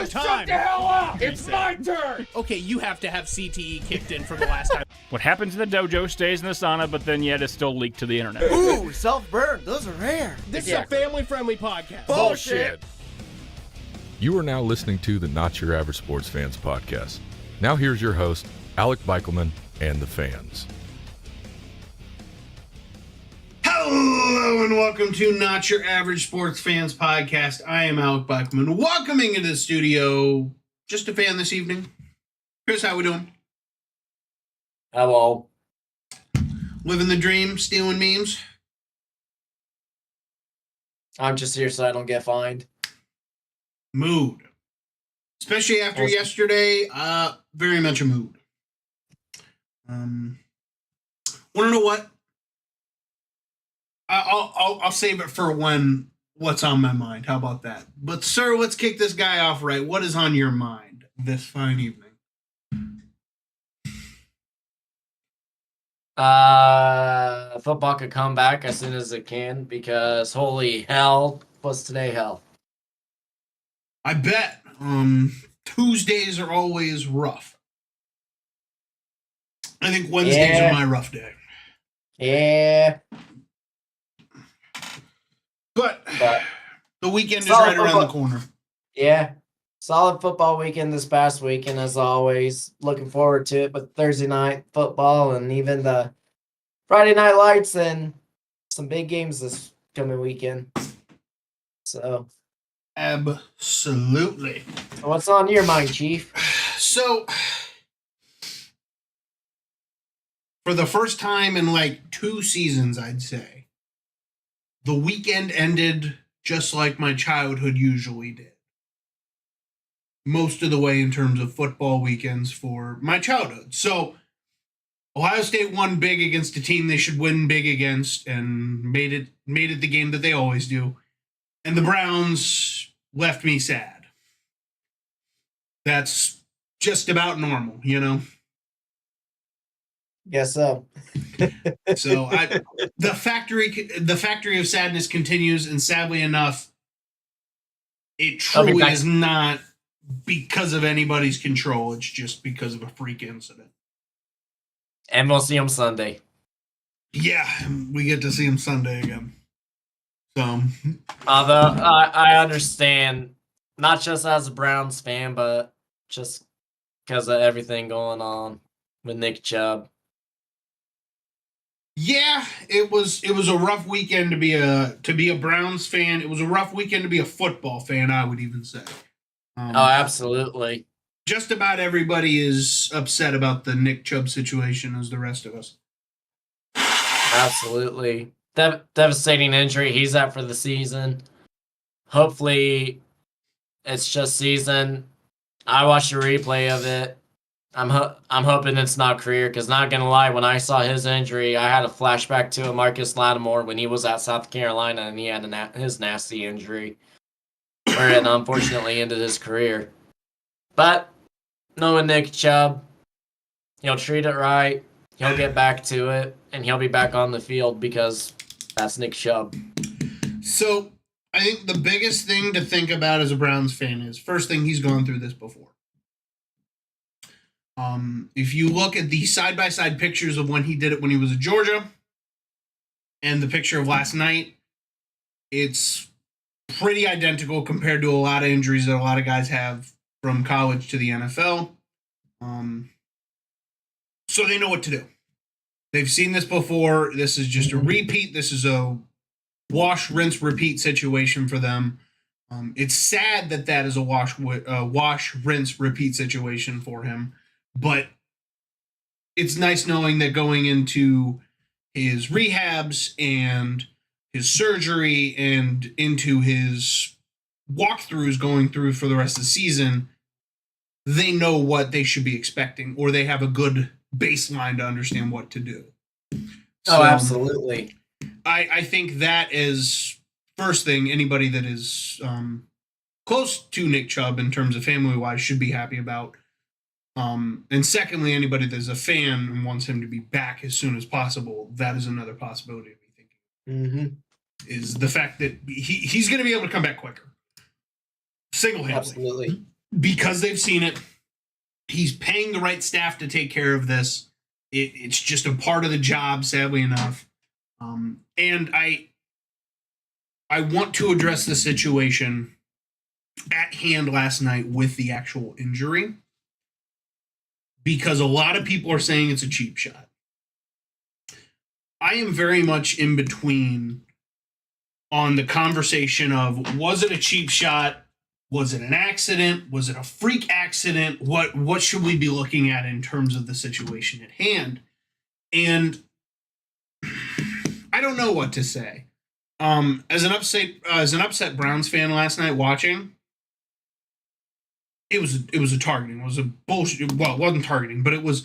wrong time. Shut the hell up! It's my turn! Okay, you have to have CTE kicked in from the last time. What happens in the dojo stays in the sauna, but then yet it's still leaked to the internet. Ooh, self-burn. Those are rare. This is a family-friendly podcast. Bullshit. You are now listening to the Not Your Average Sports Fans podcast. Now here's your host, Alec Beichelman, and the fans. Hello and welcome to Not Your Average Sports Fans podcast. I am Alec Beichelman, welcoming into the studio just a fan this evening. Chris, how we doing? Hello. Living the dream, stealing memes? I'm just here so I don't get fined. Mood. Especially after yesterday, very much a mood. Want to know what? I'll save it for when what's on my mind. How about that? But sir, let's kick this guy off right. What is on your mind this fine evening? Football could come back as soon as it can because holy hell, was today hell. I bet. Tuesdays are always rough. I think Wednesdays are my rough day. Yeah. But the weekend is right around the corner. Yeah. Solid football weekend this past weekend, as always. Looking forward to it with Thursday night football and even the Friday night lights and some big games this coming weekend. So. Absolutely. What's on your mind, Chief? So, for the first time in like 2 seasons, I'd say, the weekend ended just like my childhood usually did. Most of the way in terms of football weekends for my childhood. So, Ohio State won big against a team they should win big against and made it the game that they always do. And the Browns left me sad. That's just about normal, you know? Guess so. So the factory of sadness continues, and sadly enough, it truly is not because of anybody's control. It's just because of a freak incident. And we'll see him Sunday. Yeah, we get to see him Sunday again. So, although I understand, not just as a Browns fan, but just because of everything going on with Nick Chubb. Yeah, it was a rough weekend to be a Browns fan. It was a rough weekend to be a football fan, I would even say. Absolutely. Just about everybody is upset about the Nick Chubb situation as the rest of us. Absolutely. Devastating injury. He's out for the season. Hopefully, it's just season. I watched a replay of it. I'm hoping it's not career, because not gonna lie, when I saw his injury, I had a flashback to a Marcus Lattimore when he was at South Carolina and he had his nasty injury, where it unfortunately ended his career. But knowing Nick Chubb, he'll treat it right, he'll get back to it, and he'll be back on the field because that's Nick Chubb. So I think the biggest thing to think about as a Browns fan is, first thing, he's gone through this before. If you look at the side-by-side pictures of when he did it when he was at Georgia and the picture of last night, it's pretty identical compared to a lot of injuries that a lot of guys have from college to the NFL. So they know what to do. They've seen this before. This is just a repeat. This is a wash, rinse, repeat situation for them. It's sad that is a wash, rinse, repeat situation for him. But it's nice knowing that going into his rehabs and his surgery and into his walkthroughs going through for the rest of the season, they know what they should be expecting, or they have a good baseline to understand what to do. So, absolutely. I think that is, first thing, anybody that is close to Nick Chubb in terms of family-wise should be happy about. And secondly, anybody that's a fan and wants him to be back as soon as possible, that is another possibility of me thinking. Mm-hmm. Is the fact that he's going to be able to come back quicker. Single-handedly. Absolutely. because they've seen it. He's paying the right staff to take care of this. It's just a part of the job, sadly enough. And I want to address the situation at hand last night with the actual injury, because a lot of people are saying it's a cheap shot. I am very much in between on the conversation of, was it a cheap shot? Was it an accident? Was it a freak accident? What should we be looking at in terms of the situation at hand? And I don't know what to say. As an upset Browns fan last night watching, it was a targeting. It was a bullshit. Well, it wasn't targeting, but it was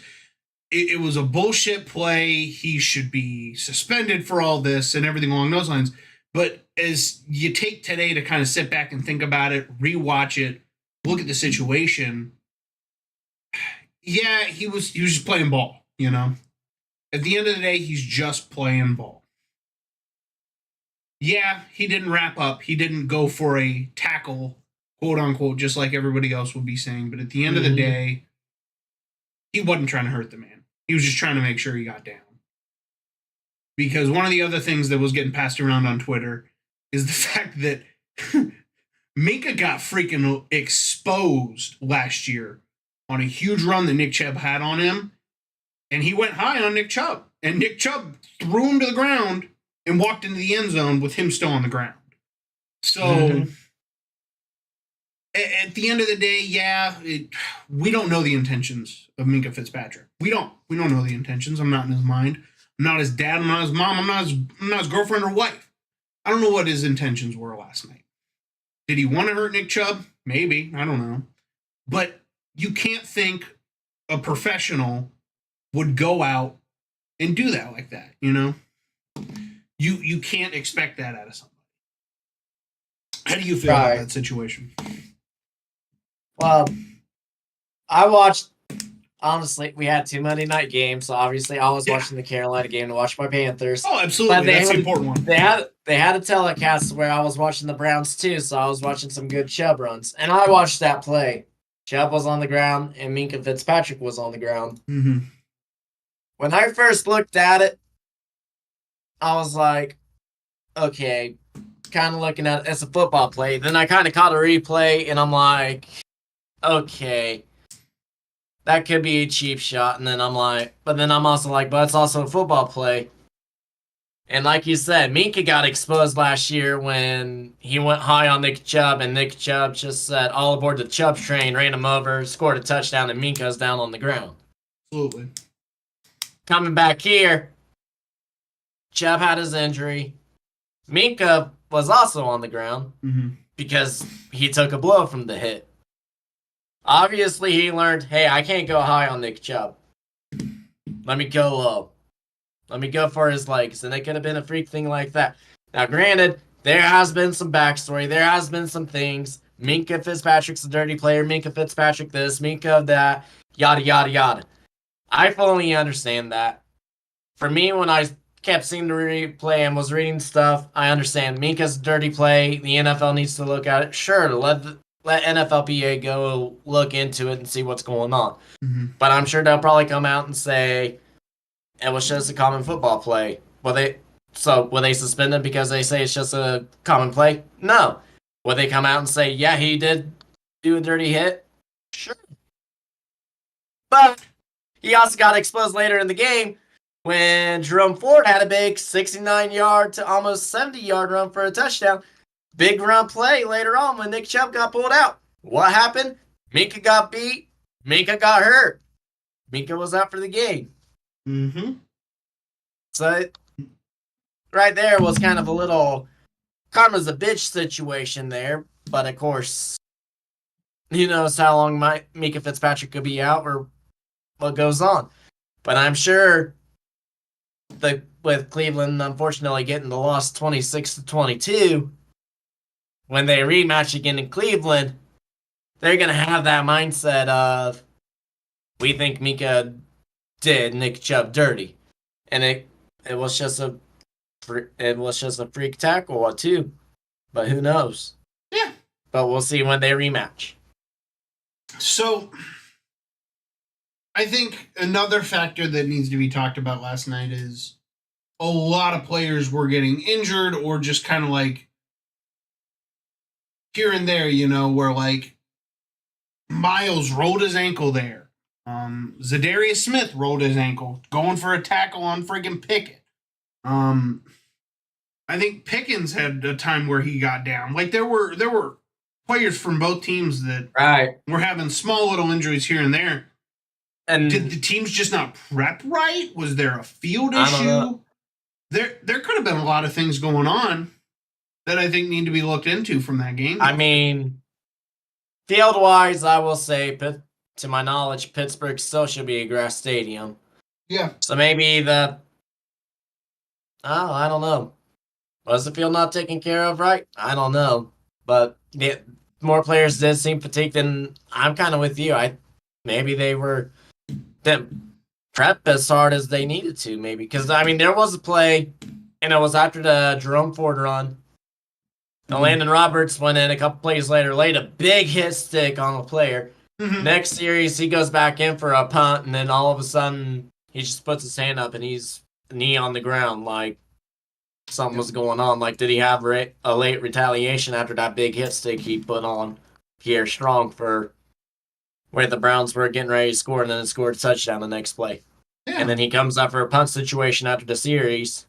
a bullshit play. He should be suspended for all this and everything along those lines. But as you take today to kind of sit back and think about it, rewatch it, look at the situation, yeah, he was just playing ball, you know? At the end of the day, he's just playing ball. Yeah, he didn't wrap up. He didn't go for a tackle, quote unquote, just like everybody else would be saying. But at the end of the day, he wasn't trying to hurt the man. He was just trying to make sure he got down. Because one of the other things that was getting passed around on Twitter is the fact that Minka got freaking exposed last year on a huge run that Nick Chubb had on him. And he went high on Nick Chubb. And Nick Chubb threw him to the ground and walked into the end zone with him still on the ground. So, at the end of the day, yeah, we don't know the intentions of Minka Fitzpatrick. We don't know the intentions. I'm not in his mind. I'm not his dad. I'm not his mom. I'm not his girlfriend or wife. I don't know what his intentions were last night. Did he want to hurt Nick Chubb? Maybe. I don't know. But you can't think a professional would go out and do that like that, you know? You can't expect that out of somebody. How do you feel about that situation? Well, I watched. Honestly, we had 2 Monday night games, so obviously I was watching the Carolina game to watch my Panthers. Oh, absolutely. That's the important one. They had a telecast where I was watching the Browns too, so I was watching some good Chubb runs. And I watched that play. Chubb was on the ground, and Minka Fitzpatrick was on the ground. Mm-hmm. When I first looked at it, I was like, okay, kind of looking at it as a football play. Then I kind of caught a replay, and I'm like, okay, that could be a cheap shot. And then I'm also like, but it's also a football play. And like you said, Minka got exposed last year when he went high on Nick Chubb, and Nick Chubb just said, all aboard the Chubb train, ran him over, scored a touchdown, and Minka's down on the ground. Absolutely. Coming back here, Chubb had his injury. Minka was also on the ground because he took a blow from the hit. Obviously, he learned, hey, I can't go high on Nick Chubb. Let me go low. Let me go for his legs. And it could have been a freak thing like that. Now, granted, there has been some backstory. There has been some things. Minka Fitzpatrick's a dirty player. Minka Fitzpatrick this, Minka that, yada, yada, yada. I fully understand that. For me, when I kept seeing the replay and was reading stuff, I understand Minka's a dirty play. The NFL needs to look at it. Sure, let NFLPA go look into it and see what's going on. But I'm sure they'll probably come out and say it was just a common football play. Will they suspend him because they say it's just a common play? No. Will they come out and say, yeah, he did do a dirty hit? Sure. But he also got exposed later in the game when Jerome Ford had a big 69-yard to almost 70-yard run for a touchdown. Big run play later on when Nick Chubb got pulled out. What happened? Minka got beat. Minka got hurt. Minka was out for the game. So right there was kind of a little karma's a bitch situation there. But of course, who knows how long Minka Fitzpatrick could be out or what goes on. But I'm sure with Cleveland unfortunately getting the loss 26-22, when they rematch again in Cleveland, they're going to have that mindset of, we think Minka did Nick Chubb dirty. And it was just a freak tackle or two. But who knows? Yeah. But we'll see when they rematch. So, I think another factor that needs to be talked about last night is a lot of players were getting injured or just kind of like here and there, where like Miles rolled his ankle there. Zadarius Smith rolled his ankle going for a tackle on friggin' Pickett. I think Pickens had a time where he got down. Like there were players from both teams that were having small little injuries here and there. And did the teams just not prep right? Was there a field issue? There could have been a lot of things going on that I think need to be looked into from that game. I mean, field-wise, I will say, to my knowledge, Pittsburgh still should be a grass stadium. Yeah. So maybe I don't know. Was the field not taken care of right? I don't know. But more players did seem fatigued, and I'm kind of with you. Maybe they didn't prep as hard as they needed to, maybe. Because, I mean, there was a play, and it was after the Jerome Ford run. And Landon Roberts went in a couple plays later, laid a big hit stick on a player. Mm-hmm. Next series, he goes back in for a punt, and then all of a sudden, he just puts his hand up, and he's knee on the ground, like something was going on. Like, did he have a late retaliation after that big hit stick he put on Pierre Strong for where the Browns were getting ready to score, and then scored a touchdown the next play? Yeah. And then he comes up for a punt situation after the series.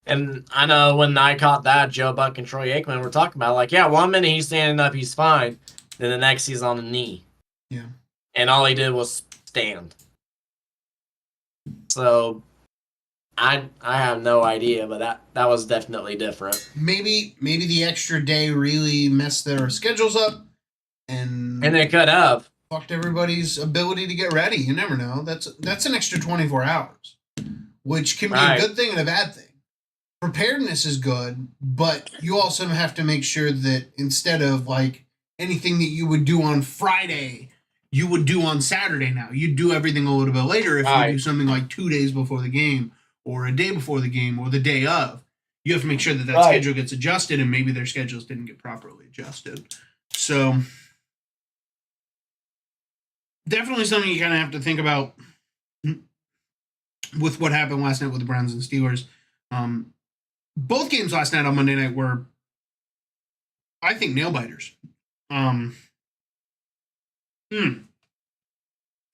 And I know when I caught that, Joe Buck and Troy Aikman were talking about, like, yeah, 1 minute he's standing up, he's fine. Then the next he's on a knee. Yeah. And all he did was stand. So I have no idea, but that was definitely different. Maybe the extra day really messed their schedules up, and they could have fucked everybody's ability to get ready. You never know. That's an extra 24 hours, which can be a good thing and a bad thing. Preparedness is good, but you also have to make sure that instead of like anything that you would do on Friday, you would do on Saturday now. You'd do everything a little bit later if you do something like 2 days before the game or a day before the game or the day of. You have to make sure that schedule gets adjusted, and maybe their schedules didn't get properly adjusted. So definitely something you kind of have to think about with what happened last night with the Browns and Steelers. Both games last night on Monday night were, I think, nail-biters. For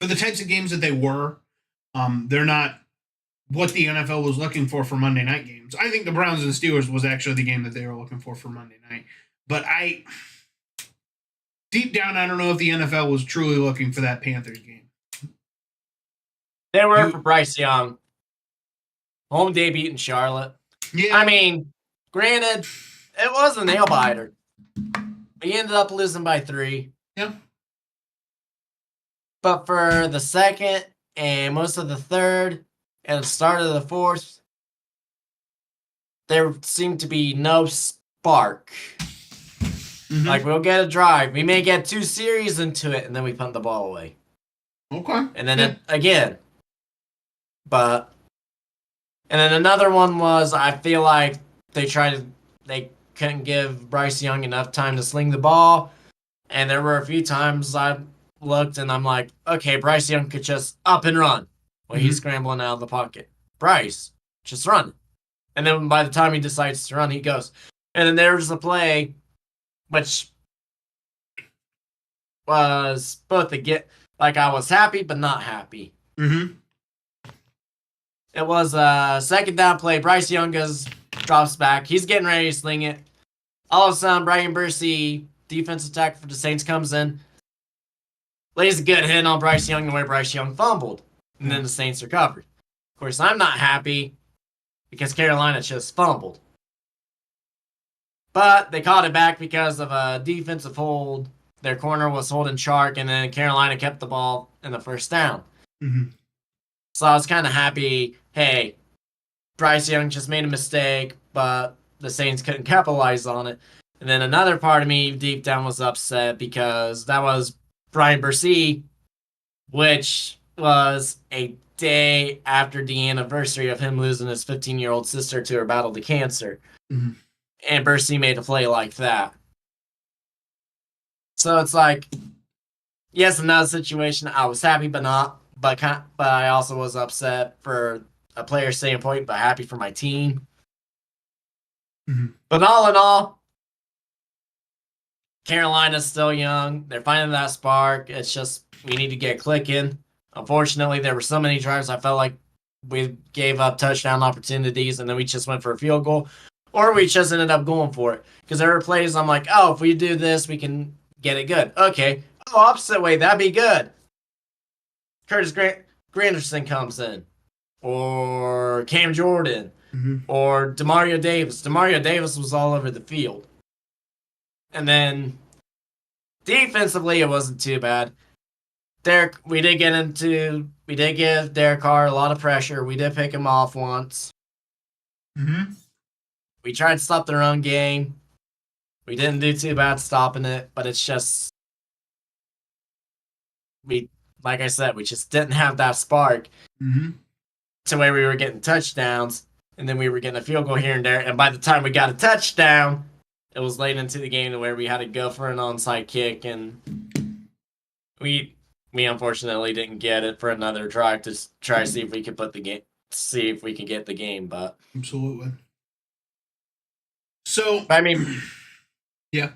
the types of games that they were, they're not what the NFL was looking for Monday night games. I think the Browns and Steelers was actually the game that they were looking for Monday night. But deep down, I don't know if the NFL was truly looking for that Panthers game. They were for Bryce Young. Home day beating Charlotte. Yeah. I mean, granted, it was a nail-biter. We ended up losing by 3. Yeah. But for the second and most of the third and the start of the fourth, there seemed to be no spark. Mm-hmm. Like, we'll get a drive. We may get 2 series into it, and then we punt the ball away. Okay. And then again. And then another one was, I feel like they couldn't give Bryce Young enough time to sling the ball. And there were a few times I looked and I'm like, okay, Bryce Young could just up and run when he's scrambling out of the pocket. Bryce, just run. And then by the time he decides to run, he goes. And then there's the play, which was both I was happy but not happy. Mm-hmm. It was a second down play. Bryce Young drops back. He's getting ready to sling it. All of a sudden, Brian Bursey, defensive tackle for the Saints, comes in, lays a good hit on Bryce Young, where Bryce Young fumbled. And then the Saints recovered. Of course, I'm not happy because Carolina just fumbled. But they caught it back because of a defensive hold. Their corner was holding Chark, and then Carolina kept the ball in the first down. Mm-hmm. So I was kind of happy, hey, Bryce Young just made a mistake, but the Saints couldn't capitalize on it. And then another part of me deep down was upset because that was Brian Bursey, which was a day after the anniversary of him losing his 15-year-old sister to her battle to cancer. Mm-hmm. And Bursey made a play like that. So it's like, yes, in that situation, I was happy, but not. But I also was upset for a player standpoint, but happy for my team. Mhm. But all in all, Carolina's still young. They're finding that spark. It's just we need to get clicking. Unfortunately, there were so many drives I felt like we gave up touchdown opportunities, and then we just went for a field goal, or we just ended up going for it. Because there were plays I'm like, oh, if we do this, we can get it good. Okay. Oh, opposite way, that'd be good. Curtis Granderson comes in, or Cam Jordan, Mhm. or Demario Davis. Demario Davis was all over the field. And then defensively, it wasn't too bad. We did give Derek Carr a lot of pressure. We did pick him off once. Mhm. We tried to stop the run game. We didn't do too bad stopping it, but it's just like I said, we just didn't have that spark Mhm. to where we were getting touchdowns, and then we were getting a field goal here and there. And by the time we got a touchdown, it was late into the game to where we had to go for an onside kick, and we unfortunately didn't get it for another drive to try to see if we could get the game. But Absolutely. So, I mean, yeah.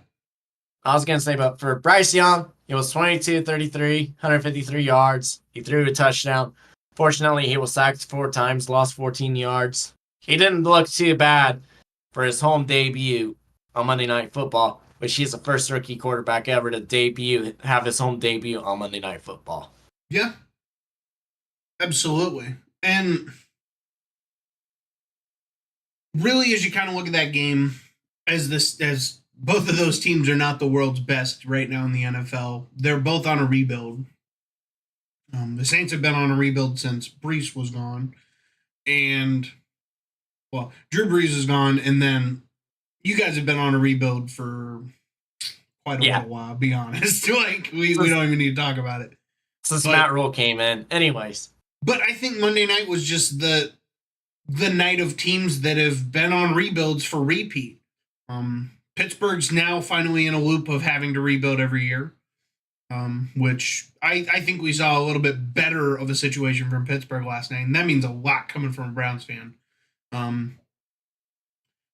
I was gonna say, but for Bryce Young, he was 22-33, 153 yards. He threw a touchdown. Fortunately, he was sacked 4 times, lost 14 yards. He didn't look too bad for his home debut on Monday Night Football, which he's the first rookie quarterback ever to have his home debut on Monday Night Football. Yeah. Absolutely. And really, as you kind of look at that game, as both of those teams are not the world's best right now in the NFL, they're both on a rebuild. The Saints have been on a rebuild since Brees was gone, and Drew Brees is gone, and then you guys have been on a rebuild for quite a little while. Be honest, like we don't even need to talk about it Since Matt Rule came in, anyways. But I think Monday night was just the night of teams that have been on rebuilds for repeat. Pittsburgh's now finally in a loop of having to rebuild every year, which I think we saw a little bit better of a situation from Pittsburgh last night, and that means a lot coming from a Browns fan.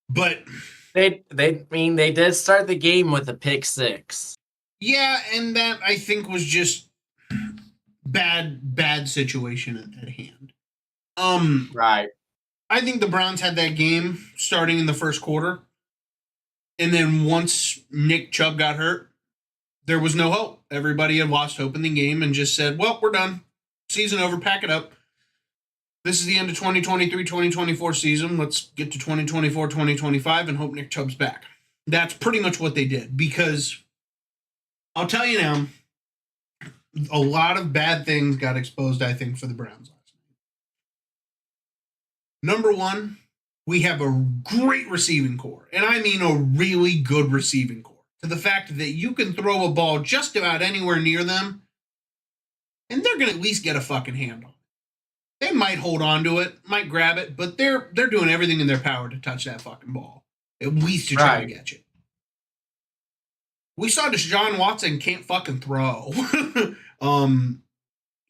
But they did start the game with a pick 6. Yeah, and that I think was just bad situation at hand. Right. I think the Browns had that game starting in the first quarter. And then once Nick Chubb got hurt, there was no hope. Everybody had lost hope in the game and just said, well, we're done. Season over, pack it up. This is the end of 2023-2024 season. Let's get to 2024-2025 and hope Nick Chubb's back. That's pretty much what they did, because I'll tell you now, a lot of bad things got exposed, I think, for the Browns last night. Number one, we have a great receiving core, and I mean a really good receiving core, to the fact that you can throw a ball just about anywhere near them, and they're going to at least get a fucking handle. They might hold on to it, might grab it, but they're doing everything in their power to touch that fucking ball, at least to try to get you. We saw Deshaun Watson can't fucking throw. But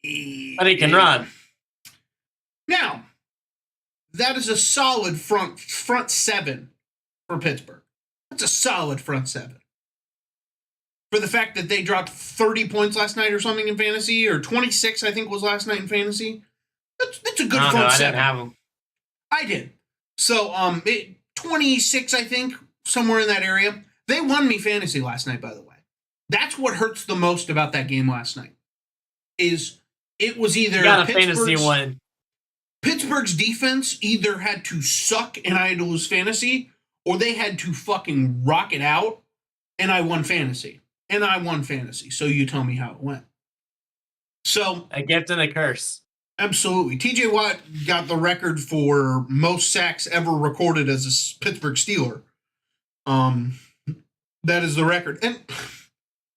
he can run. Now, that is a solid front seven for Pittsburgh. That's a solid front seven. For the fact that they dropped 30 points last night or something in fantasy, or 26, I think was last night in fantasy. That's a good front seven. I didn't have them. I did. So, 26, I think, somewhere in that area. They won me fantasy last night, by the way. That's what hurts the most about that game last night. Is it was either Pittsburgh's defense either had to suck and I had to lose fantasy, or they had to fucking rock it out and I won fantasy. And I won fantasy. So you tell me how it went. So a gift and a curse. Absolutely. TJ Watt got the record for most sacks ever recorded as a Pittsburgh Steeler. That is the record. And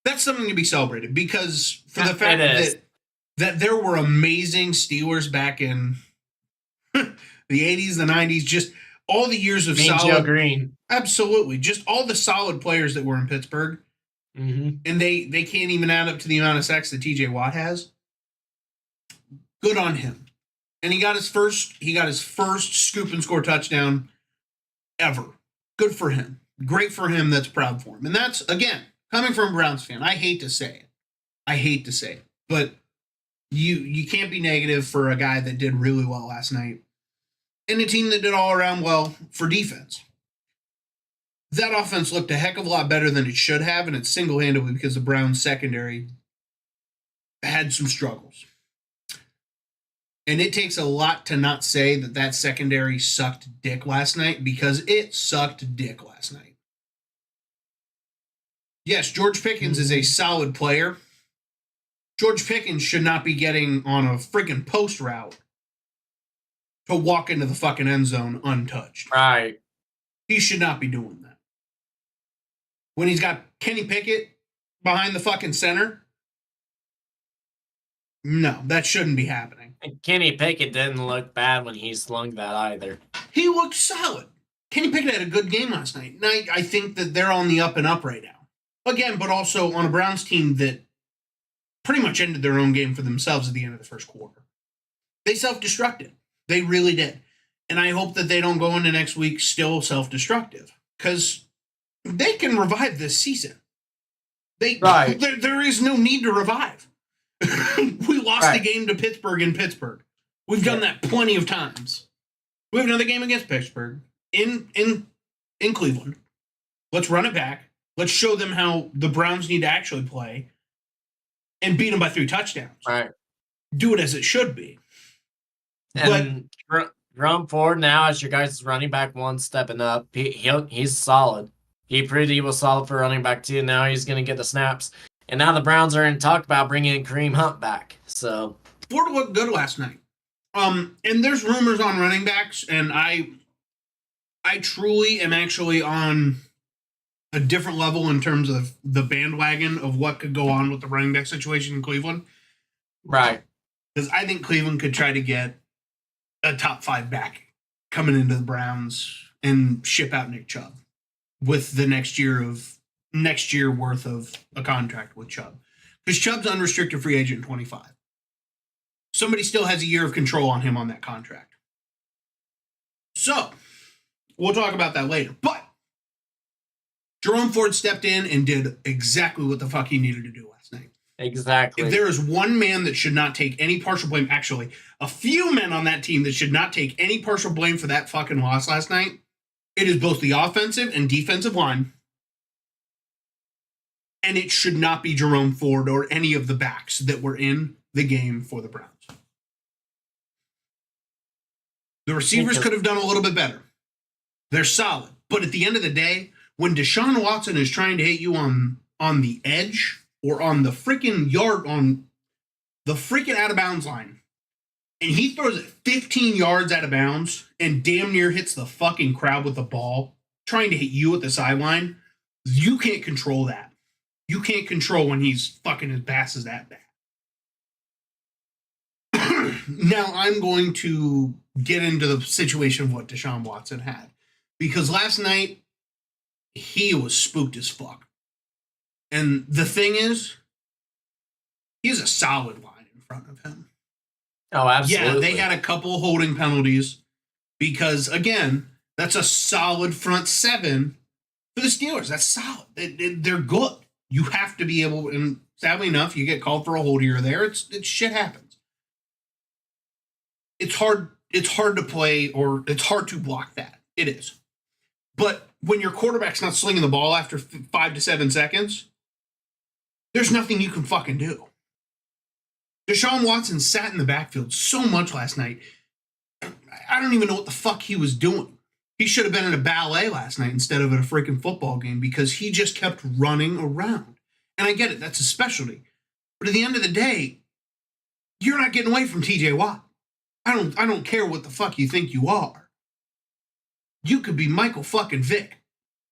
that's something to be celebrated, because for the fact that there were amazing Steelers back in the 80s, the 90s, just all the years of solid Joe Green. Absolutely. Just all the solid players that were in Pittsburgh. Mm-hmm. and they can't even add up to the amount of sacks that TJ Watt has. Good on him. And he got his first scoop and score touchdown ever. Good for him. Great for him. That's proud for him. And that's, again, coming from a Browns fan. I hate to say it. But you can't be negative for a guy that did really well last night and a team that did all around well for defense. That offense looked a heck of a lot better than it should have, and it's single-handedly because the Browns secondary had some struggles. And it takes a lot to not say that secondary sucked dick last night, because it sucked dick last night. Yes, George Pickens is a solid player. George Pickens should not be getting on a freaking post route to walk into the fucking end zone untouched. Right. He should not be doing that. When he's got Kenny Pickett behind the fucking center, no, that shouldn't be happening. And Kenny Pickett didn't look bad when he slung that either. He looked solid. Kenny Pickett had a good game last night. And I think that they're on the up and up right now. Again, but also on a Browns team that pretty much ended their own game for themselves at the end of the first quarter. They self-destructed. They really did. And I hope that they don't go into next week still self-destructive, because they can revive this season. Right. There is no need to revive. We lost Right. the game to Pittsburgh in Pittsburgh. We've done that plenty of times. We have another game against Pittsburgh in Cleveland. Let's run it back. Let's show them how the Browns need to actually play and beat them by 3 touchdowns. Right. Do it as it should be. And Jerome Ford now as your guys' running back one stepping up. He's solid. He proved he was solid for running back 2. Now he's going to get the snaps. And now the Browns are in talk about bringing in Kareem Hunt back. So Ford looked good last night. And there's rumors on running backs, and I truly am actually on a different level in terms of the bandwagon of what could go on with the running back situation in Cleveland. right. Because I think Cleveland could try to get a top 5 back coming into the Browns and ship out Nick Chubb with the next year worth of a contract with Chubb. Because Chubb's unrestricted free agent in 25. Somebody still has a year of control on him on that contract. So, we'll talk about that later. But Jerome Ford stepped in and did exactly what the fuck he needed to do last night. Exactly. If there is one man that should not take any partial blame, actually, a few men on that team that should not take any partial blame for that fucking loss last night, it is both the offensive and defensive line. And it should not be Jerome Ford or any of the backs that were in the game for the Browns. The receivers could have done a little bit better. They're solid. But at the end of the day, when Deshaun Watson is trying to hit you on the edge or on the freaking yard, on the freaking out of bounds line, and he throws it 15 yards out of bounds and damn near hits the fucking crowd with the ball, trying to hit you at the sideline, you can't control that. You can't control when he's fucking his passes that bad. Now I'm going to get into the situation of what Deshaun Watson had. Because last night, he was spooked as fuck. And the thing is, he has a solid line in front of him. Oh, absolutely. Yeah, they had a couple holding penalties because, again, that's a solid front 7 for the Steelers. That's solid. They're good. You have to be able, and sadly enough, you get called for a hold here or there. It's shit happens. It's hard to play, or it's hard to block that. It is. But when your quarterback's not slinging the ball after 5 to 7 seconds, there's nothing you can fucking do. Deshaun Watson sat in the backfield so much last night. I don't even know what the fuck he was doing. He should have been in a ballet last night instead of at a freaking football game, because he just kept running around. And I get it. That's a specialty. But at the end of the day, you're not getting away from TJ Watt. I don't care what the fuck you think you are. You could be Michael fucking Vick.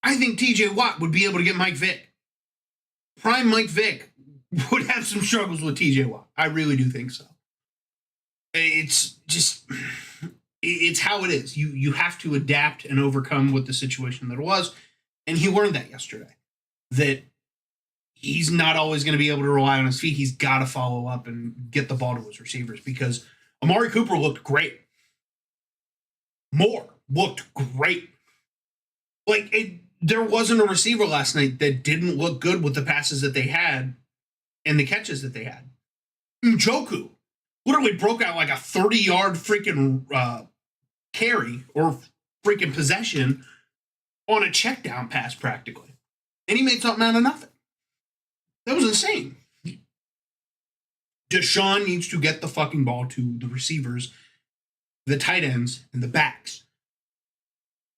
I think TJ Watt would be able to get Mike Vick. Prime Mike Vick would have some struggles with TJ Watt. I really do think so. It's just, it's how it is. You have to adapt and overcome with the situation that it was. And he learned that yesterday. That he's not always going to be able to rely on his feet. He's got to follow up and get the ball to his receivers because Amari Cooper looked great. Moore looked great. There wasn't a receiver last night that didn't look good with the passes that they had and the catches that they had. Njoku literally broke out like a 30-yard freaking carry or freaking possession on a check down pass practically. And he made something out of nothing. That was insane. Deshaun needs to get the fucking ball to the receivers, the tight ends, and the backs.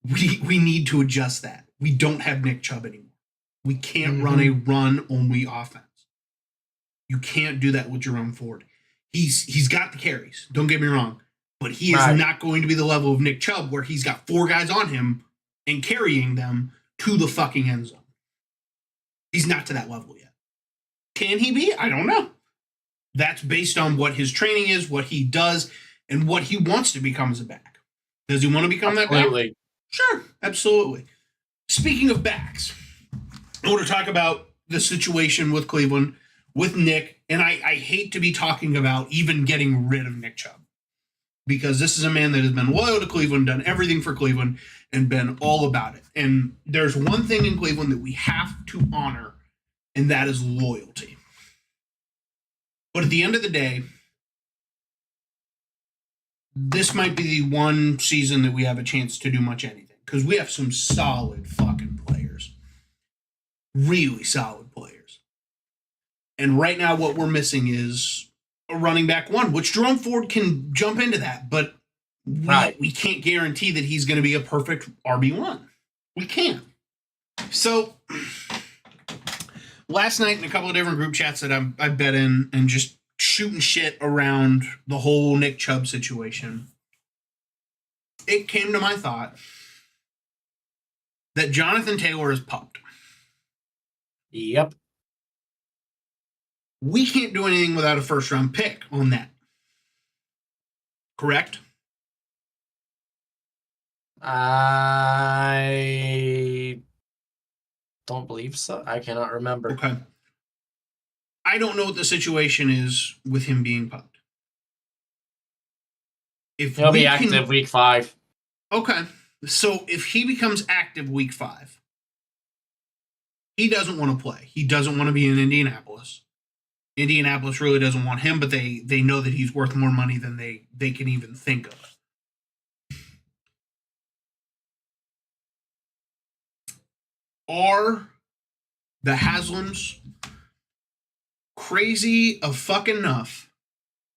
We need to adjust that. We don't have Nick Chubb anymore. We can't run a run-only offense. You can't do that with Jerome Ford. He's got the carries, don't get me wrong, but he is not going to be the level of Nick Chubb where he's got 4 guys on him and carrying them to the fucking end zone. He's not to that level yet. Can he be? I don't know. That's based on what his training is, what he does, and what he wants to become as a back. Does he want to become that back? Sure, absolutely. Speaking of backs, I want to talk about the situation with Cleveland, with Nick, and I hate to be talking about even getting rid of Nick Chubb because this is a man that has been loyal to Cleveland, done everything for Cleveland, and been all about it. And there's one thing in Cleveland that we have to honor, and that is loyalty. But at the end of the day, this might be the one season that we have a chance to do much anything because we have some solid fucking players. Really solid players. And right now what we're missing is a running back one, which Jerome Ford can jump into that, but we can't guarantee that he's going to be a perfect RB1. We can't. So last night in a couple of different group chats that I've been in and just shooting shit around the whole Nick Chubb situation, it came to my thought that Jonathan Taylor is pumped. Yep. We can't do anything without a first-round pick on that. Correct? I don't believe so. I cannot remember. Okay. I don't know what the situation is with him being pumped. If He'll be active week 5. Okay. So if he becomes active week 5, he doesn't want to play. He doesn't want to be in Indianapolis. Indianapolis really doesn't want him, but they know that he's worth more money than they can even think of. Are the Haslams crazy of fucking enough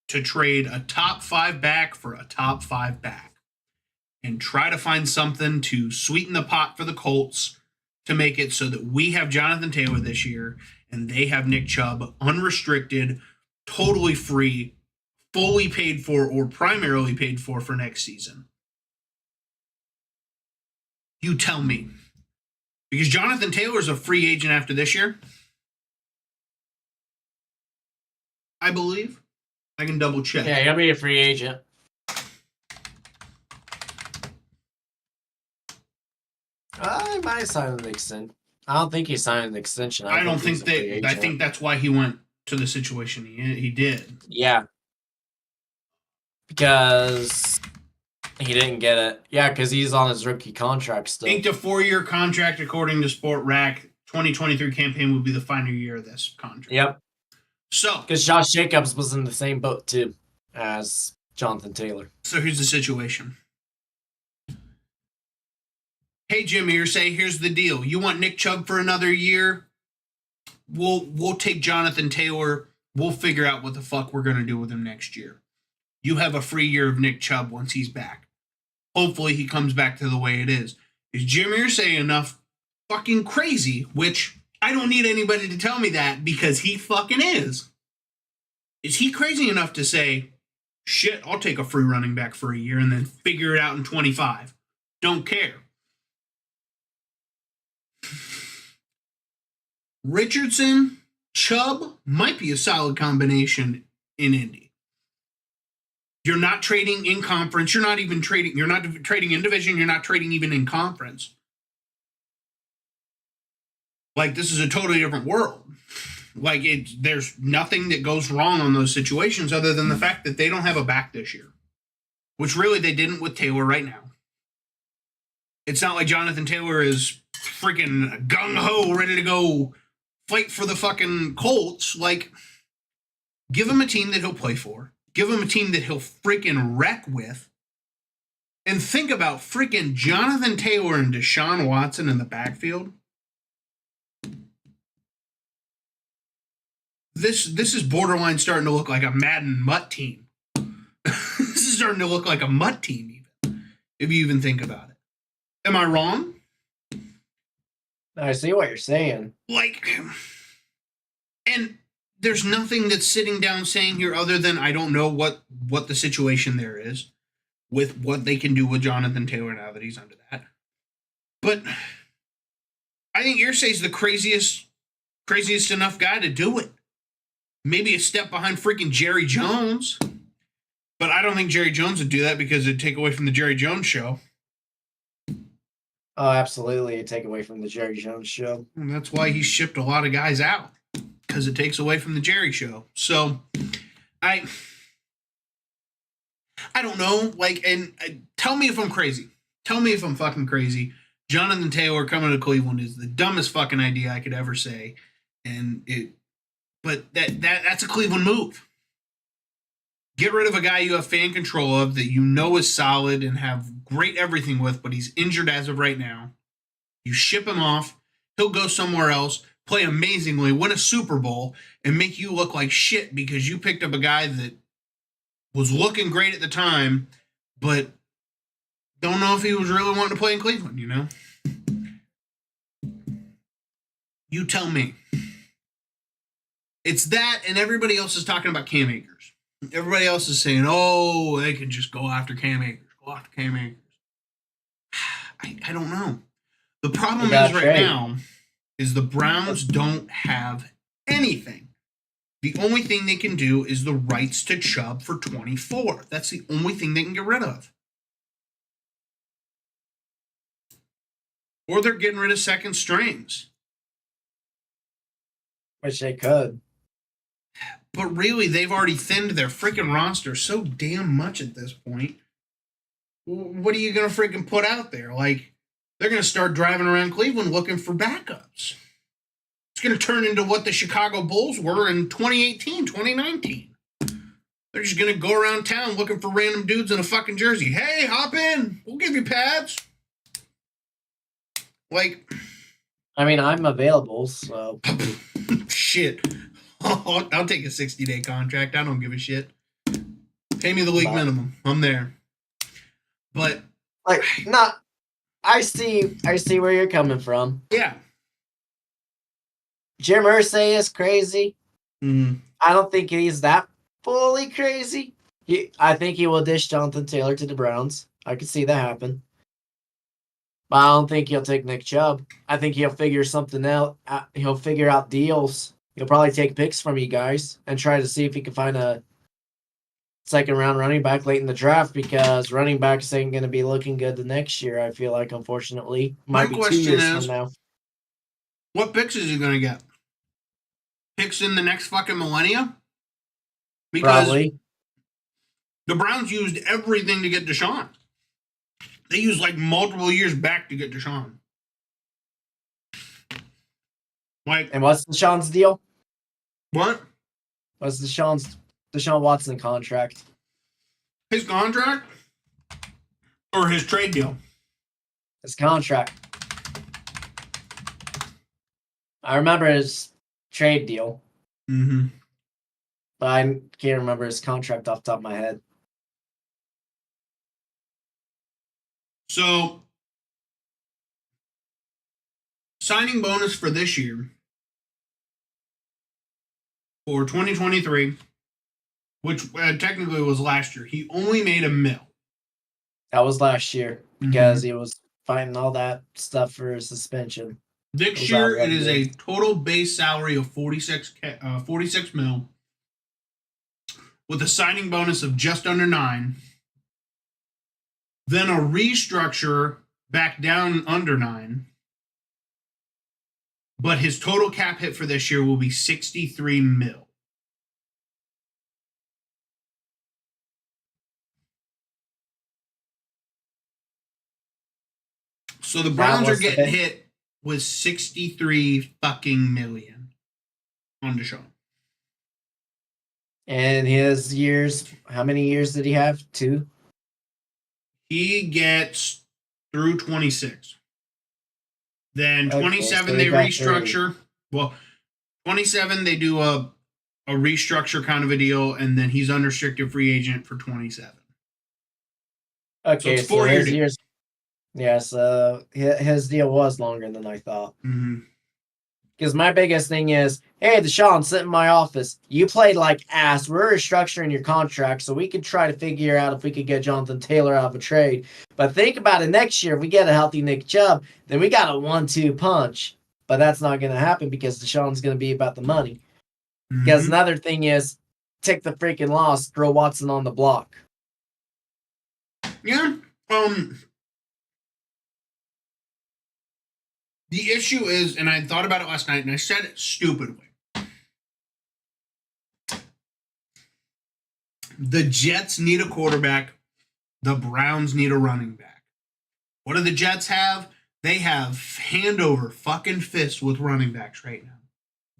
to trade a top 5 back for a top 5 back and try to find something to sweeten the pot for the Colts to make it so that we have Jonathan Taylor this year and they have Nick Chubb unrestricted, totally free, fully paid for, or primarily paid for next season? You tell me. Because Jonathan Taylor's a free agent after this year, I believe. I can double check. Yeah, he'll be a free agent. I might sign an extension. I don't think he signed an extension. I don't think that. I think that's why he went to the situation he did. Yeah. Because he didn't get it. Yeah, because he's on his rookie contract still. Inked a 4-year contract according to Sport Rack. 2023 campaign will be the final year of this contract. Yep. So, because Josh Jacobs was in the same boat too as Jonathan Taylor. So here's the situation. Hey, Jim Irsay, here's the deal. You want Nick Chubb for another year? We'll take Jonathan Taylor. We'll figure out what the fuck we're going to do with him next year. You have a free year of Nick Chubb once he's back. Hopefully he comes back to the way it is. Is Jim Irsay enough fucking crazy, which I don't need anybody to tell me that because he fucking is. Is he crazy enough to say, shit, I'll take a free running back for a year and then figure it out in 25? Don't care. Richardson, Chubb might be a solid combination in Indy. You're not trading in conference. You're not trading in division. You're not trading even in conference. Like, this is a totally different world. Like, there's nothing that goes wrong on those situations other than the fact that they don't have a back this year, which really they didn't with Taylor right now. It's not like Jonathan Taylor is freaking gung-ho, ready to go fight for the fucking Colts. Like, give him a team that he'll play for. Give him a team that he'll freaking wreck with. And think about freaking Jonathan Taylor and Deshaun Watson in the backfield. This is borderline starting to look like a Madden Mutt team. This is starting to look like a Mutt team, even, if you even think about it. Am I wrong? I see what you're saying. Like, and there's nothing that's sitting down saying here other than I don't know what the situation there is with what they can do with Jonathan Taylor now that he's under that. But I think Irsay's the craziest enough guy to do it. Maybe a step behind freaking Jerry Jones. But I don't think Jerry Jones would do that because it'd take away from the Jerry Jones show. Oh, absolutely. It'd take away from the Jerry Jones show. And that's why he shipped a lot of guys out. Because it takes away from the Jerry show. So, I don't know. Like, and tell me if I'm crazy. Tell me if I'm fucking crazy. Jonathan Taylor coming to Cleveland is the dumbest fucking idea I could ever say. But that's a Cleveland move. Get rid of a guy you have fan control of that you know is solid and have great everything with, but he's injured as of right now. You ship him off. He'll go somewhere else, play amazingly, win a Super Bowl, and make you look like shit because you picked up a guy that was looking great at the time, but don't know if he was really wanting to play in Cleveland, you know? You tell me. It's that, and everybody else is talking about Cam Akers. Everybody else is saying, oh, they can just go after Cam Akers. Go after Cam Akers. I don't know. The problem is right now is the Browns don't have anything. The only thing they can do is the rights to Chubb for 24. That's the only thing they can get rid of. Or they're getting rid of second strings. Wish they could. But really, they've already thinned their freaking roster so damn much at this point. What are you going to freaking put out there? Like, they're going to start driving around Cleveland looking for backups. It's going to turn into what the Chicago Bulls were in 2018, 2019. They're just going to go around town looking for random dudes in a fucking jersey. Hey, hop in. We'll give you pads. Like, I mean, I'm available, so. shit. I'll take a 60-day contract. I don't give a shit. Pay me the league minimum. I'm there. But like, not. I see where you're coming from. Yeah. Jim Irsay is crazy. Mm. I don't think he's that fully crazy. I think he will dish Jonathan Taylor to the Browns. I could see that happen. But I don't think he'll take Nick Chubb. I think he'll figure something out. He'll figure out deals. He'll probably take picks from you guys and try to see if he can find a second-round running back late in the draft because running backs ain't going to be looking good the next year, I feel like, unfortunately. Might be 2 years from now. What picks is he going to get? Picks in the next fucking millennia? Because Probably. the Browns used everything to get Deshaun. They used like multiple years back to get Deshaun. Like, And what's Deshaun's deal? what? What's Deshaun Watson contract? His contract? Or his trade deal? His contract. I remember his trade deal, Mm-hmm. but I can't remember his contract off the top of my head. So, signing bonus for this year, for 2023, which technically was last year, he only made $1 million. That was last year because he was fighting all that stuff for his suspension. This year, it is a total base salary of 46 mil, with a signing bonus of just under 9. Then a restructure back down under 9. but his total cap hit for this year will be $63 million. So the Browns are getting hit with $63 fucking million on Deshaun. And his years, how many years did he have? 2? He gets through 26. Then 27 so they got restructure. 30. Well, 27 they do a restructure kind of a deal, and then he's unrestricted free agent for 27. Okay, so his years. Yeah, so his deal was longer than I thought. Because my biggest thing is, hey, Deshaun, sit in my office. You played like ass. We're restructuring your contract, so we could try to figure out if we could get Jonathan Taylor out of a trade. But think about it next year. If we get a healthy Nick Chubb, then we got a 1-2 punch. But that's not going to happen because Deshaun's going to be about the money. Because another thing is, take the freaking loss, throw Watson on the block. Yeah. The issue is, and I thought about it last night, and I said it stupidly. The Jets need a quarterback. The Browns need a running back. What do the Jets have? They have hand over fucking fist with running backs right now.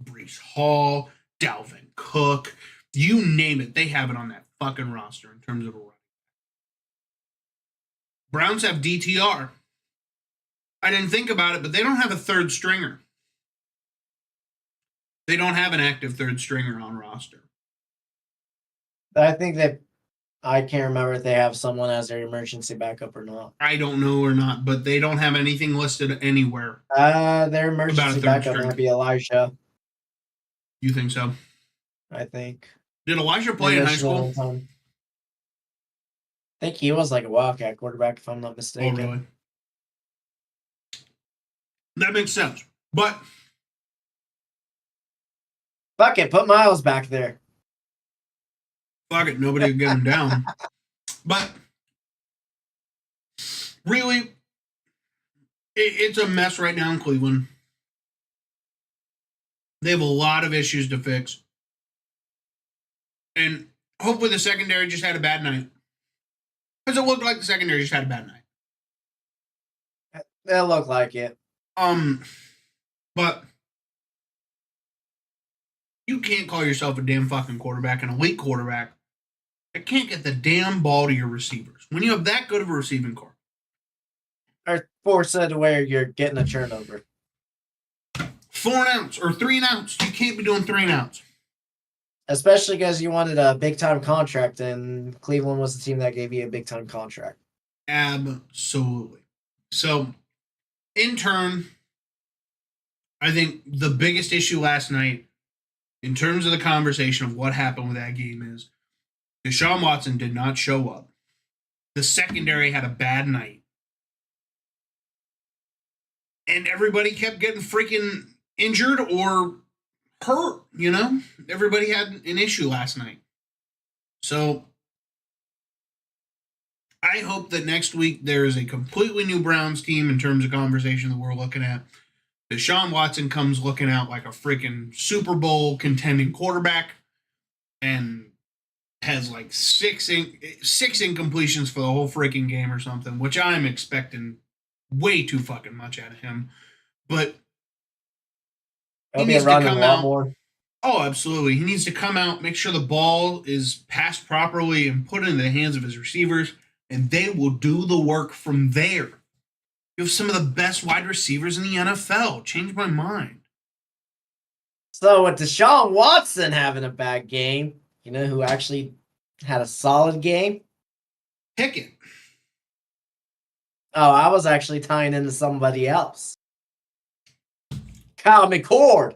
Breece Hall, Dalvin Cook, you name it. They have it on that fucking roster in terms of a running back. Browns have DTR. I didn't think about it, but they don't have a third stringer. They don't have an active third stringer on roster. I think that I can't remember if they have someone as their emergency backup or not. I don't know or not, but they don't have anything listed anywhere. Their emergency backup might be Elijah. You think so? I think. Did Elijah play in high school? I think he was like a Wildcat quarterback, if I'm not mistaken. Oh, really? That makes sense. But fuck it, put Miles back there. Fuck it, nobody would get him down. But really, it's a mess right now in Cleveland. They have a lot of issues to fix. And hopefully the secondary just had a bad night. Because it looked like the secondary just had a bad night. It looked like it. But you can't call yourself a damn fucking quarterback, an elite quarterback, that can't get the damn ball to your receivers when you have that good of a receiving core. Or force it to where you're getting a turnover. 4 and outs or 3 and outs. You can't be doing 3 and outs. Especially because you wanted a big-time contract, and Cleveland was the team that gave you a big-time contract. Absolutely. So, in turn, I think the biggest issue last night, in terms of the conversation of what happened with that game, is Deshaun Watson did not show up. The secondary had a bad night. And everybody kept getting freaking injured or hurt, you know? Everybody had an issue last night. So I hope that next week there is a completely new Browns team in terms of conversation that we're looking at. Deshaun Watson comes looking out like a freaking Super Bowl contending quarterback and has like 6 incompletions for the whole freaking game or something, which I'm expecting way too fucking much out of him. But he needs to come out more. Oh, absolutely. He needs to come out, make sure the ball is passed properly and put it in the hands of his receivers, and they will do the work from there. You have some of the best wide receivers in the NFL. Change my mind. So with Deshaun Watson having a bad game, you know who actually had a solid game? Pickett. Oh, I was actually tying into somebody else. Kyle McCord.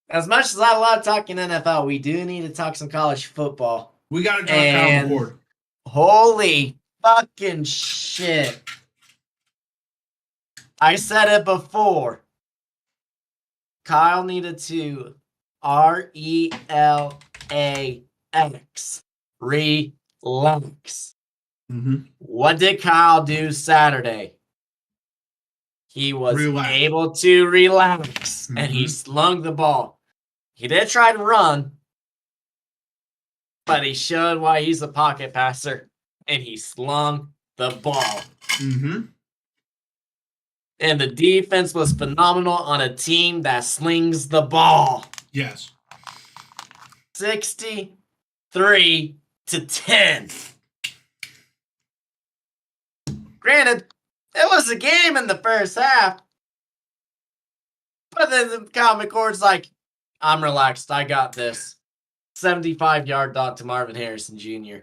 As much as I love talking NFL, we do need to talk some college football. We got to talk Kyle McCord. Holy fucking shit. I said it before. Kyle needed to RELAX. Relax. Mm-hmm. What did Kyle do Saturday? he was Relax. able to relax, and he Mhm. slung the ball. He did try to run, but he showed why he's a pocket passer, and he slung the ball. Mm-hmm. And the defense was phenomenal on a team that slings the ball. Yes. 63-10. Granted, it was a game in the first half. But then the comic cord's like, I'm relaxed. I got this. 75-yard dot to Marvin Harrison Jr.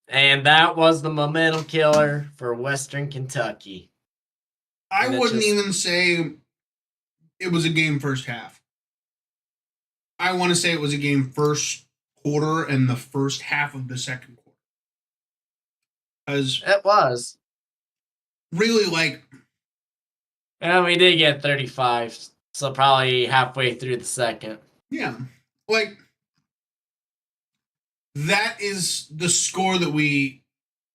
And that was the momentum killer for Western Kentucky. I And it wouldn't just- even say it was a game first half. I want to say it was a game first quarter and the first half of the second quarter. Because It was. really, like, And we did get 35, so probably halfway through the second. yeah, like, that is the score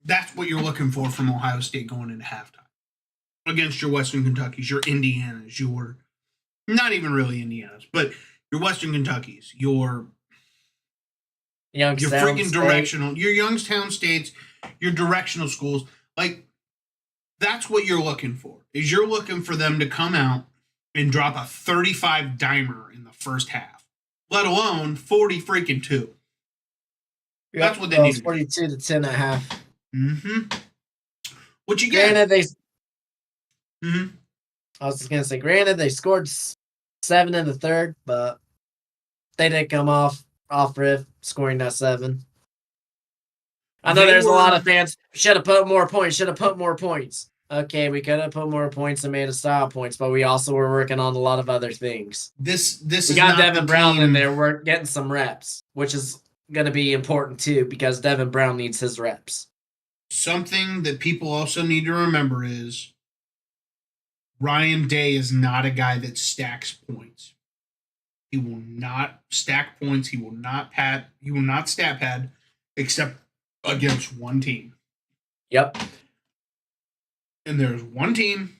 that's what you're looking for from Ohio State going into halftime. Against your Western Kentuckys, your Indianas, your, not even really Indianas, but your Western Kentuckys, your Youngstown freaking State. directional, your Youngstown States, your directional schools. Like, that's what you're looking for. Is you're looking for them to come out and drop a 35 dimer in the first half, let alone 40 freaking 2. That's what they need. 42 to 10 and a half. Mm-hmm. What you get? Granted, Mm-hmm. I was just gonna say, granted, they scored 7 in the third, but they did come off rip scoring that 7. I know They there's a lot were- of fans. Should have put more points. Should have put more points. Okay, we could have put more points and made a style points, but we also were working on a lot of other things. This We is got not Devin the Brown team. in there. We're getting some reps, which is going to be important too because Devin Brown needs his reps. Something that people also need to remember is Ryan Day is not a guy that stacks points. He will not stack points. He will not stat pad except against one team. Yep. And there's one team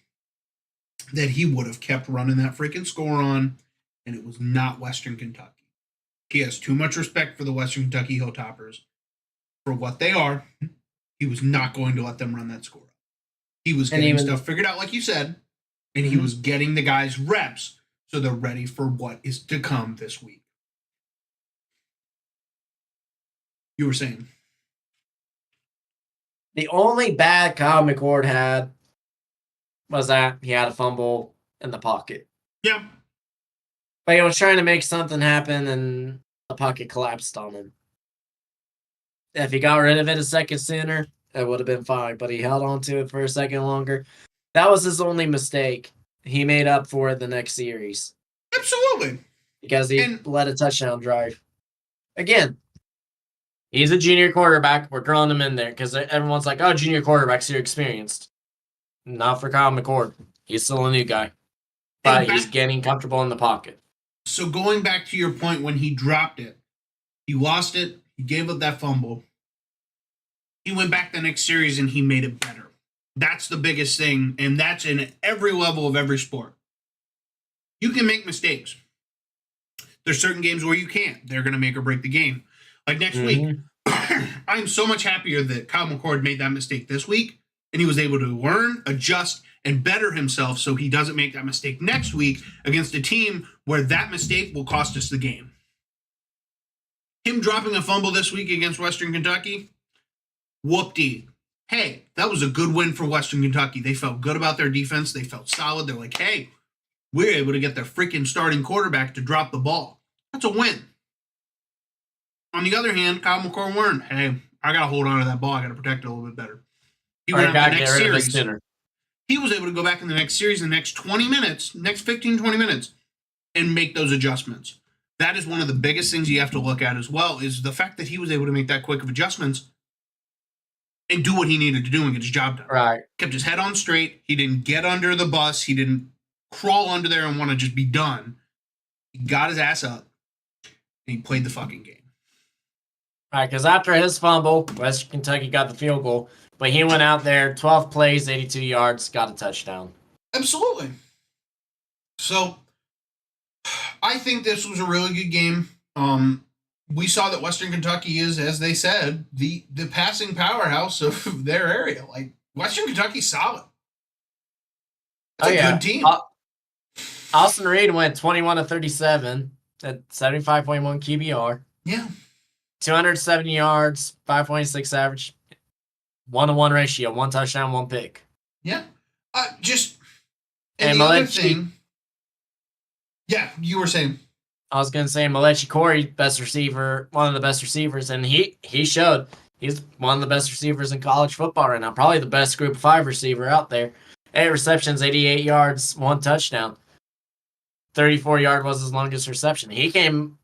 that he would have kept running that freaking score on, and it was not Western Kentucky. He has too much respect for the Western Kentucky Hilltoppers for what they are. He was not going to let them run that score. He was And getting even- stuff figured out, like you said, and he was getting the guys reps so they're ready for what is to come this week. You were saying? The only bad Kyle McCord had was that he had a fumble in the pocket. Yeah. But he was trying to make something happen and the pocket collapsed on him. If he got rid of it a second sooner, it would have been fine. But he held on to it for a second longer. That was his only mistake. He made up for it the next series Absolutely. because he And- led a touchdown drive. Again, he's a junior quarterback. We're throwing him in there because everyone's like, oh, junior quarterbacks, you're experienced. Not for Kyle McCord. He's still a new guy. But And he's back- getting comfortable in the pocket. So going back to your point when he dropped it, he lost it, he gave up that fumble. He went back the next series and he made it better. That's the biggest thing, and that's in every level of every sport. You can make mistakes. There's certain games where you can't. They're going to make or break the game. Like next week, I'm so much happier that Kyle McCord made that mistake this week, and he was able to learn, adjust, and better himself so he doesn't make that mistake next week against a team where that mistake will cost us the game. Him dropping a fumble this week against Western Kentucky, whoop-dee. Hey, that was a good win for Western Kentucky. They felt good about their defense. They felt solid. They're like, hey, we're able to get their freaking starting quarterback to drop the ball. That's a win. On the other hand, Kyle McCord learned, hey, I got to hold on to that ball. I got to protect it a little bit better. He went out the next series. He was able to go back in the next series in the next 20 minutes, next 15, 20 minutes, and make those adjustments. That is one of the biggest things you have to look at as well, is the fact that he was able to make that quick of adjustments and do what he needed to do and get his job done. Right. Kept his head on straight. He didn't get under the bus. He didn't crawl under there and want to just be done. He got his ass up, and he played the fucking game. Right, because after his fumble, Western Kentucky got the field goal. But he went out there, 12 plays, 82 yards, got a touchdown. Absolutely. So, I think this was a really good game. We saw that Western Kentucky is, as they said, the passing powerhouse of their area. Like, Western Kentucky's solid. It's a good team. Austin Reed went 21 to 37 at 75.1 QBR. Yeah. 270 yards, 5.6 average, 1-to-1 ratio, 1 touchdown, 1 pick. Yeah. And And the other Malechi, thing. Yeah, you were saying. I was going to say Malechi Corey, best receiver, one of the best receivers, and he showed he's one of the best receivers in college football right now. Probably the best Group of 5 receiver out there. 8 receptions, 88 yards, 1 touchdown. 34-yard was his longest reception. He came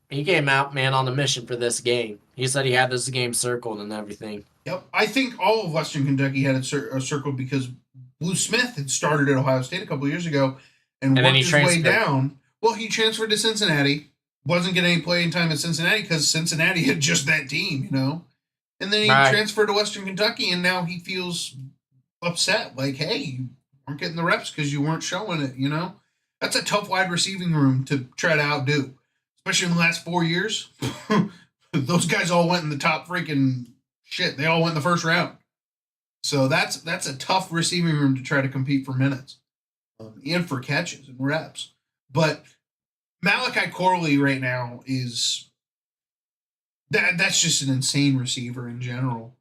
out, man, on a mission for this game. He said he had this game circled and everything. Yep. I think all of Western Kentucky had it circled because Blue Smith had started at Ohio State a couple of years ago and worked his way down. Well, he transferred to Cincinnati. Wasn't getting any playing time at Cincinnati because Cincinnati had just that team, you know? And then he transferred to Western Kentucky, and now he feels upset. Like, hey, you weren't getting the reps because you weren't showing it, you know? That's a tough wide receiving room to try to outdo, especially in the last 4 years. Those guys all went in the top freaking shit. They all went in the first round. So that's a tough receiving room to try to compete for minutes and for catches and reps. But Malachi Corley right now is that's just an insane receiver in general.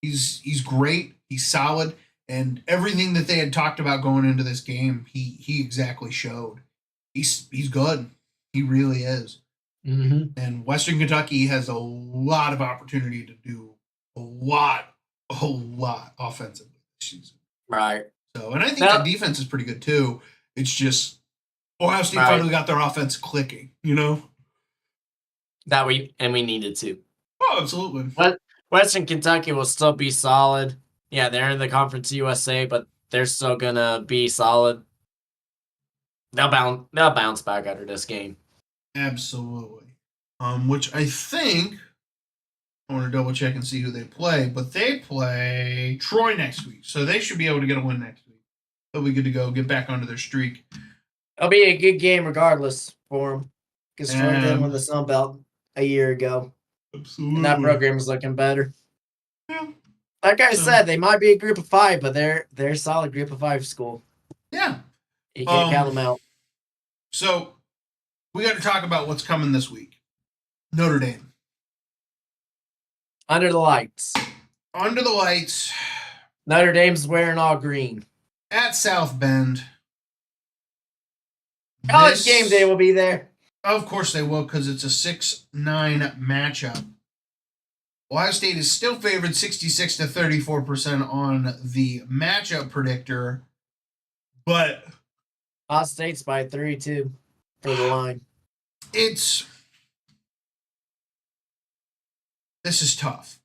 He's great. He's solid. And everything that they had talked about going into this game, he exactly showed. He's good. He really is. Mm-hmm. And Western Kentucky has a lot of opportunity to do a lot offensively this season. Right. So, and I think the defense is pretty good too. It's just Ohio State finally got their offense clicking, you know? We needed to. Oh, absolutely. But Western Kentucky will still be solid. Yeah, they're in the Conference USA, but they're still gonna be solid. They'll bounce back after this game. Absolutely. Which I think I want to double check and see who they play, but they play Troy next week, so they should be able to get a win next week. They'll be good to go, get back onto their streak. It'll be a good game regardless for them because Troy did win the Sun Belt a year ago. Absolutely. And that program is looking better. Yeah. Like I said, they might be a Group of 5, but they're a solid Group of 5 school. Yeah. You can't count them out. So we got to talk about what's coming this week. Notre Dame. Under the lights. Under the lights. Notre Dame's wearing all green. At South Bend. College game day will be there. Of course they will, because it's a 6-9 matchup. Ohio State is still favored 66 to 34% on the matchup predictor, but Ohio State's by 3-2 for the line. This is tough.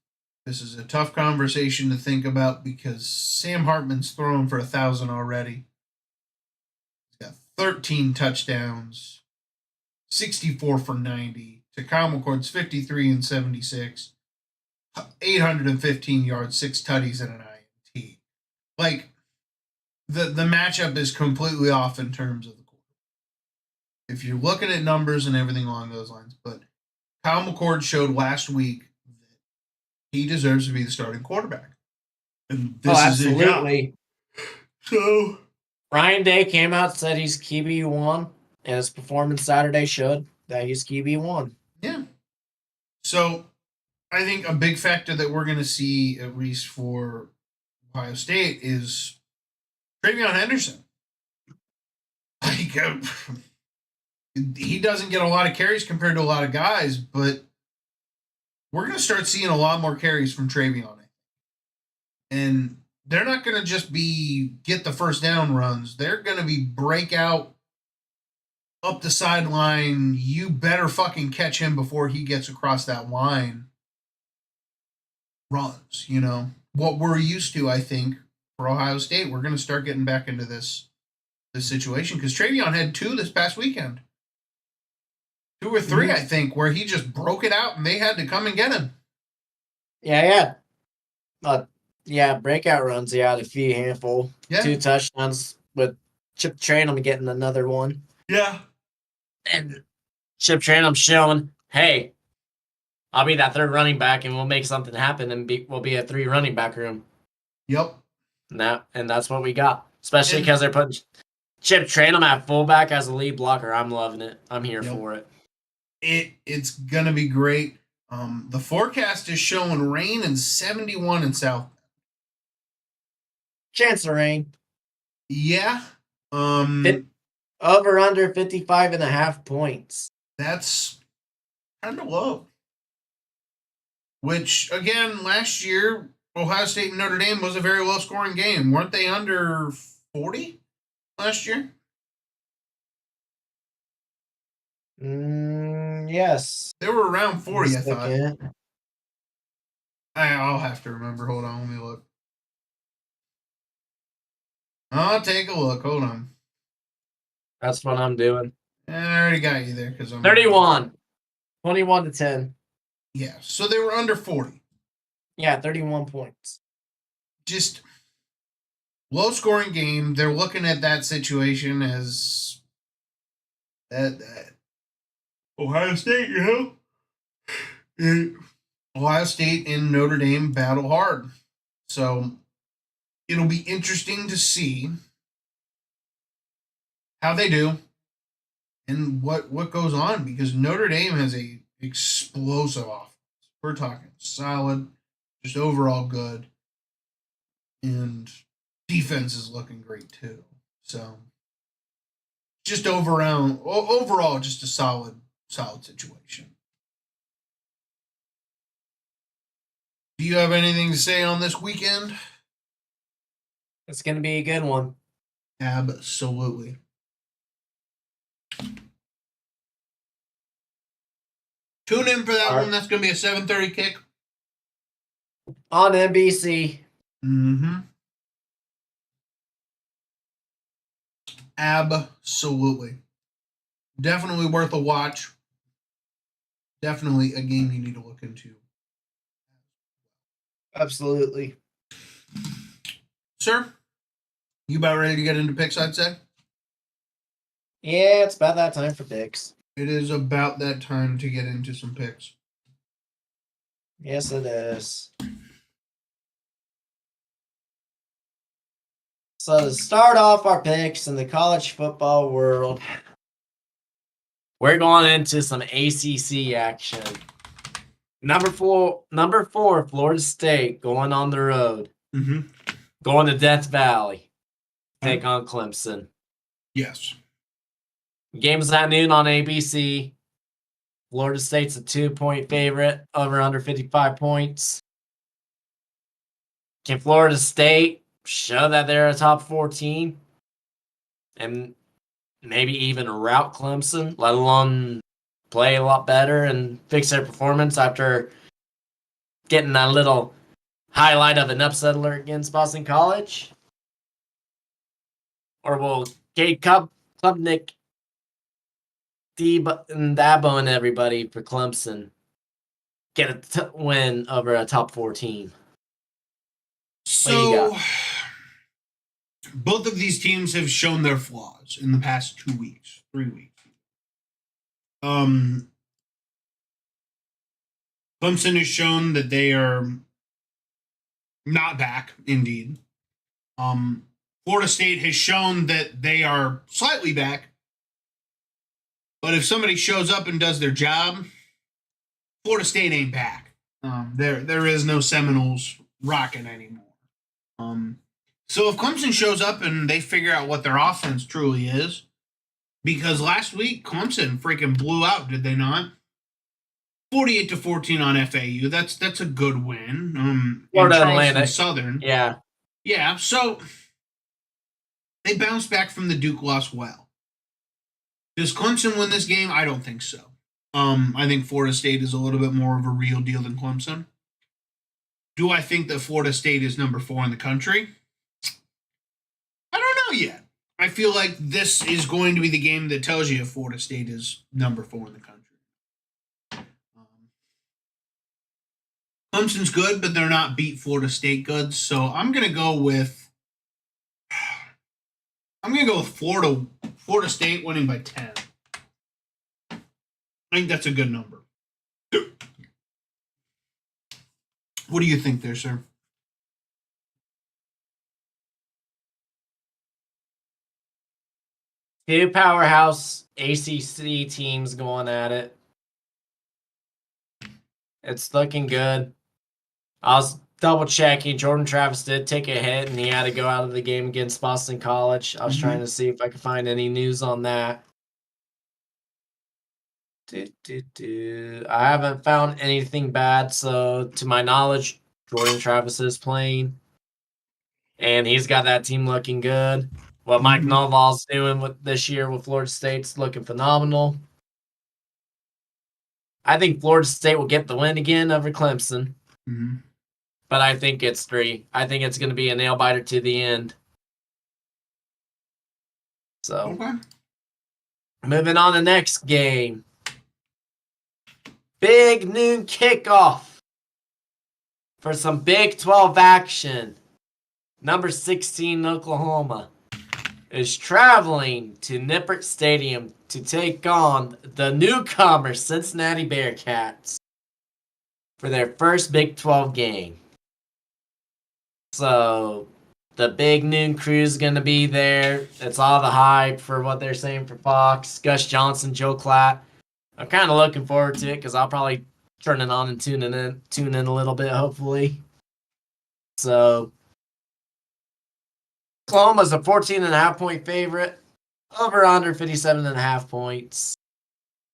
This is a tough conversation to think about because Sam Hartman's thrown for 1,000 already. He's got 13 touchdowns, 64 for 90. Takama McCord's 53 and 76. 815 yards, 6 tutties, and an INT. Like, the matchup is completely off in terms of the quarter. If you're looking at numbers and everything along those lines, but Kyle McCord showed last week that he deserves to be the starting quarterback. And this is his job. So Ryan Day came out and said he's QB1, and his performance Saturday showed that he's QB1. Yeah. So I think a big factor that we're going to see, at least for Ohio State, is Travion Henderson. Like, he doesn't get a lot of carries compared to a lot of guys, but we're going to start seeing a lot more carries from Travion. And they're not going to just be get the first down runs. They're going to be breakout up the sideline. You better fucking catch him before he gets across that line. Runs, you know, what we're used to, I think, for Ohio State. We're going to start getting back into this situation because Travion had 2 this past weekend. 2 or 3, I think, where he just broke it out and they had to come and get him. Yeah. breakout runs. He had a few handful. Yeah. 2 touchdowns with Chip Tranum getting another one. Yeah. And Chip Tranum showing, hey, I'll be that third running back and we'll make something happen and we'll be a 3 running back room. Yep. And that's what we got. Especially because they're putting Chip Tranum at fullback as a lead blocker. I'm loving it. I'm here for it. It's gonna be great. The forecast is showing rain and 71 in South. Chance of rain. Yeah. Over under 55.5 points. That's kind of low. Which, again, last year, Ohio State and Notre Dame was a very low-scoring game. Weren't they under 40 last year? Yes. They were around 40, I Just thought. looking. I'll have to remember. Hold on, let me look. I'll take a look. Hold on. That's what I'm doing. I already got you there because I'm 31. 21-10. Yeah, so they were under 40. Yeah, 31 points. Just low scoring game. They're looking at that situation as that Ohio State, Ohio State and Notre Dame battle hard. So it'll be interesting to see how they do and what goes on, because Notre Dame has a explosive offense. We're talking solid, just overall good, and defense is looking great too. So just overall just a solid situation. Do you have anything to say on this weekend? It's going to be a good one. Absolutely. Tune in for that one. That's going to be a 7:30 kick. On NBC. Mm-hmm. Absolutely. Definitely worth a watch. Definitely a game you need to look into. Absolutely. Sir, you about ready to get into picks, I'd say? Yeah, it's about that time for picks. It is about that time to get into some picks. Yes, it is. So to start off our picks in the college football world, we're going into some ACC action. Number four, Florida State going on the road. Mm-hmm. Going to Death Valley. Take on Clemson. Yes. Game's at noon on ABC. Florida State's a 2-point favorite, over under 55 points. Can Florida State show that they're a top 14 and maybe even rout Clemson, let alone play a lot better and fix their performance after getting that little highlight of an upset alert against Boston College? Or will Cade Klubnik, and Dabo and everybody for Clemson get a win over a top 14? So, both of these teams have shown their flaws in the past 2 weeks, 3 weeks. Clemson has shown that they are not back, indeed. Florida State has shown that they are slightly back. But if somebody shows up and does their job, Florida State ain't back. There is no Seminoles rocking anymore. So if Clemson shows up and they figure out what their offense truly is, because last week Clemson freaking blew out, did they not? 48-14 on FAU. That's a good win. Florida Atlantic Southern. Yeah. Yeah. So they bounced back from the Duke loss well. Does Clemson win this game? I don't think so. I think Florida State is a little bit more of a real deal than Clemson. Do I think that Florida State is number 4 in the country? I don't know yet. I feel like this is going to be the game that tells you if Florida State is number 4 in the country. Clemson's good, but they're not beat Florida State good. So I'm gonna go with Florida State winning by 10. I think that's a good number. What do you think there, sir? Two powerhouse ACC teams going at it. It's looking good. I was double checking. Jordan Travis did take a hit and he had to go out of the game against Boston College. I was trying to see if I could find any news on that. I haven't found anything bad. So, to my knowledge, Jordan Travis is playing. And he's got that team looking good. What Mike Novall's doing this year with Florida State's looking phenomenal. I think Florida State will get the win again over Clemson. Mm-hmm. But I think it's 3. I think it's going to be a nail-biter to the end. So, Okay. Moving on to the next game. Big noon kickoff for some Big 12 action. Number 16, Oklahoma, is traveling to Nippert Stadium to take on the newcomer Cincinnati Bearcats for their first Big 12 game. So, the big noon crew is going to be there. It's all the hype for what they're saying for Fox. Gus Johnson, Joe Klatt. I'm kind of looking forward to it because I'll probably turn it on and tune in a little bit, hopefully. So, Oklahoma's a 14.5-point favorite. Over under 57.5 points.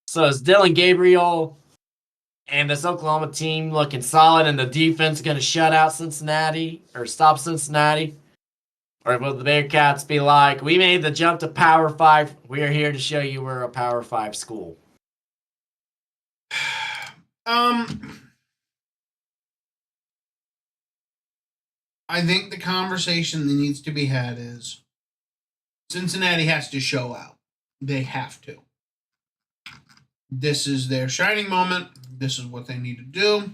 So is Dylan Gabriel and this Oklahoma team looking solid, and the defense going to shut out Cincinnati or stop Cincinnati? Or will the Bearcats be like, we made the jump to Power 5. We are here to show you we're a Power 5 school. I think the conversation that needs to be had is Cincinnati has to show out. They have to. This is their shining moment. This is what they need to do.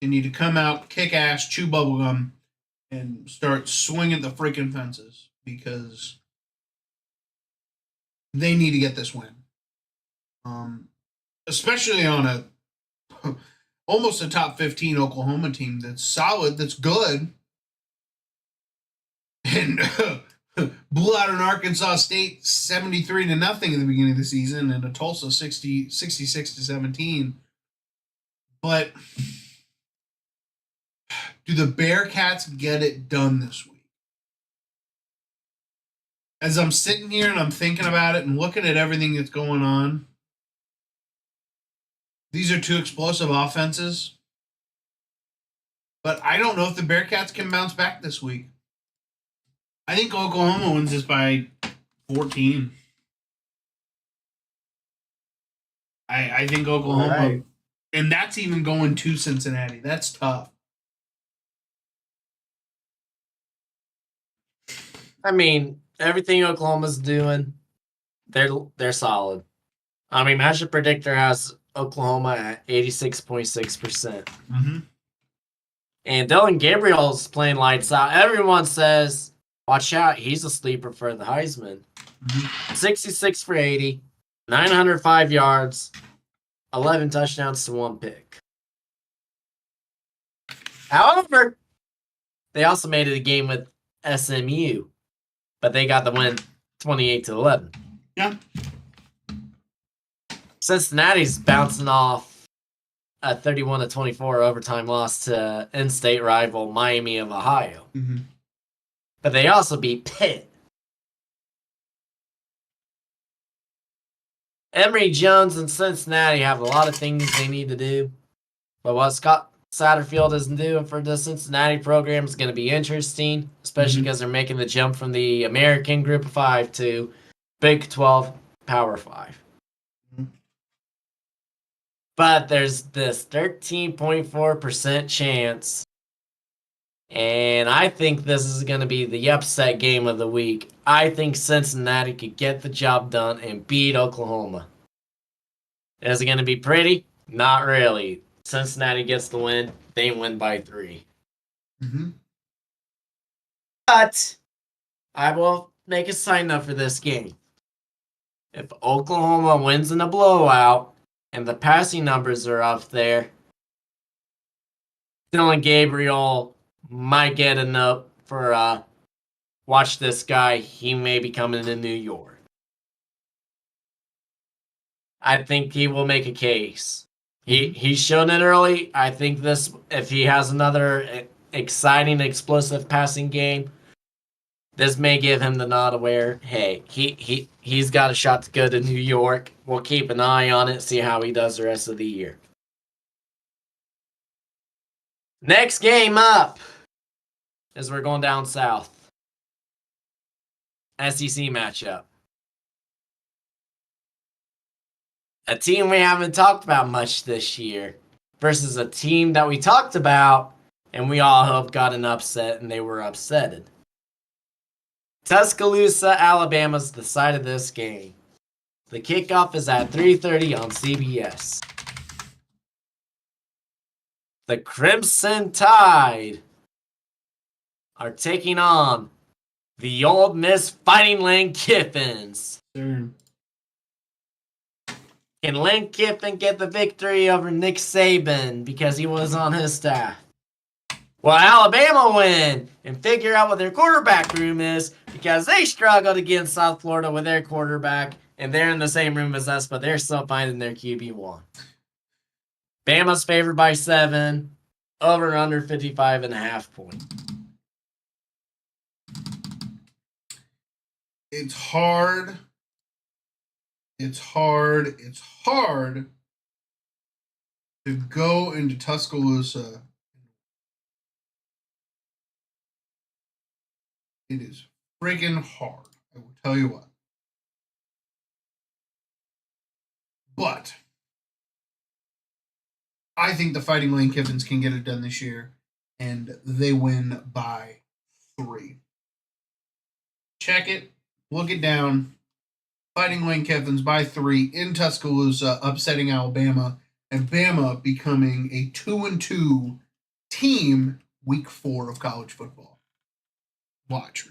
They need to come out, kick ass, chew bubblegum, and start swinging the freaking fences because they need to get this win. Especially on a almost a top 15 Oklahoma team that's solid, that's good, and blew out an Arkansas State 73-0 at the beginning of the season, and a Tulsa 66-17. But do the Bearcats get it done this week? As I'm sitting here and I'm thinking about it and looking at everything that's going on, these are two explosive offenses. But I don't know if the Bearcats can bounce back this week. I think Oklahoma wins this by 14. I think Oklahoma, right. And that's even going to Cincinnati. That's tough. I mean, everything Oklahoma's doing, they're solid. I mean, Magic Predictor has Oklahoma at 86.6%. Mm-hmm. And Dylan Gabriel's playing lights out. Everyone says, watch out, he's a sleeper for the Heisman. Mm-hmm. 66 for 80, 905 yards, 11 touchdowns to 1 pick. However, they also made it a game with SMU, but they got the win 28-11. Yeah. Cincinnati's bouncing off a 31-24 overtime loss to in-state rival Miami of Ohio. Mm-hmm. But they also beat Pitt. Emory Jones and Cincinnati have a lot of things they need to do. But what Scott Satterfield is doing for the Cincinnati program is going to be interesting, especially because they're making the jump from the American Group of 5 to Big 12 Power 5. But there's this 13.4% chance, and I think this is going to be the upset game of the week. I think Cincinnati could get the job done and beat Oklahoma. Is it going to be pretty? Not really. Cincinnati gets the win. They win by 3. Mm-hmm. But I will make a sign up for this game. If Oklahoma wins in a blowout and the passing numbers are up there, Dylan Gabriel might get a note for watch this guy. He may be coming to New York. I think he will make a case. He's shown it early. I think this, if he has another exciting, explosive passing game, this may give him the nod where, hey, he's got a shot to go to New York. We'll keep an eye on it, see how he does the rest of the year. Next game up, as we're going down south. SEC matchup. A team we haven't talked about much this year versus a team that we talked about and we all hope got an upset and they were upsetted. Tuscaloosa, Alabama's the site of this game. The kickoff is at 3:30 on CBS. The Crimson Tide are taking on the Ole Miss Fighting Lane Kiffins. Sure. Can Lane Kiffin get the victory over Nick Saban because he was on his staff? Will Alabama win and figure out what their quarterback room is because they struggled against South Florida with their quarterback and they're in the same room as us, but they're still finding their QB1. Bama's favored by 7, over under 55.5 points. It's hard. It's hard to go into Tuscaloosa. It is friggin' hard. I will tell you what. But I think the Fighting Lane Kiffins can get it done this year, and they win by 3. Check it. Look it down. Fighting Lane Kiffins by 3 in Tuscaloosa, upsetting Alabama, and Bama becoming a 2-2 team week 4 of college football. Watch.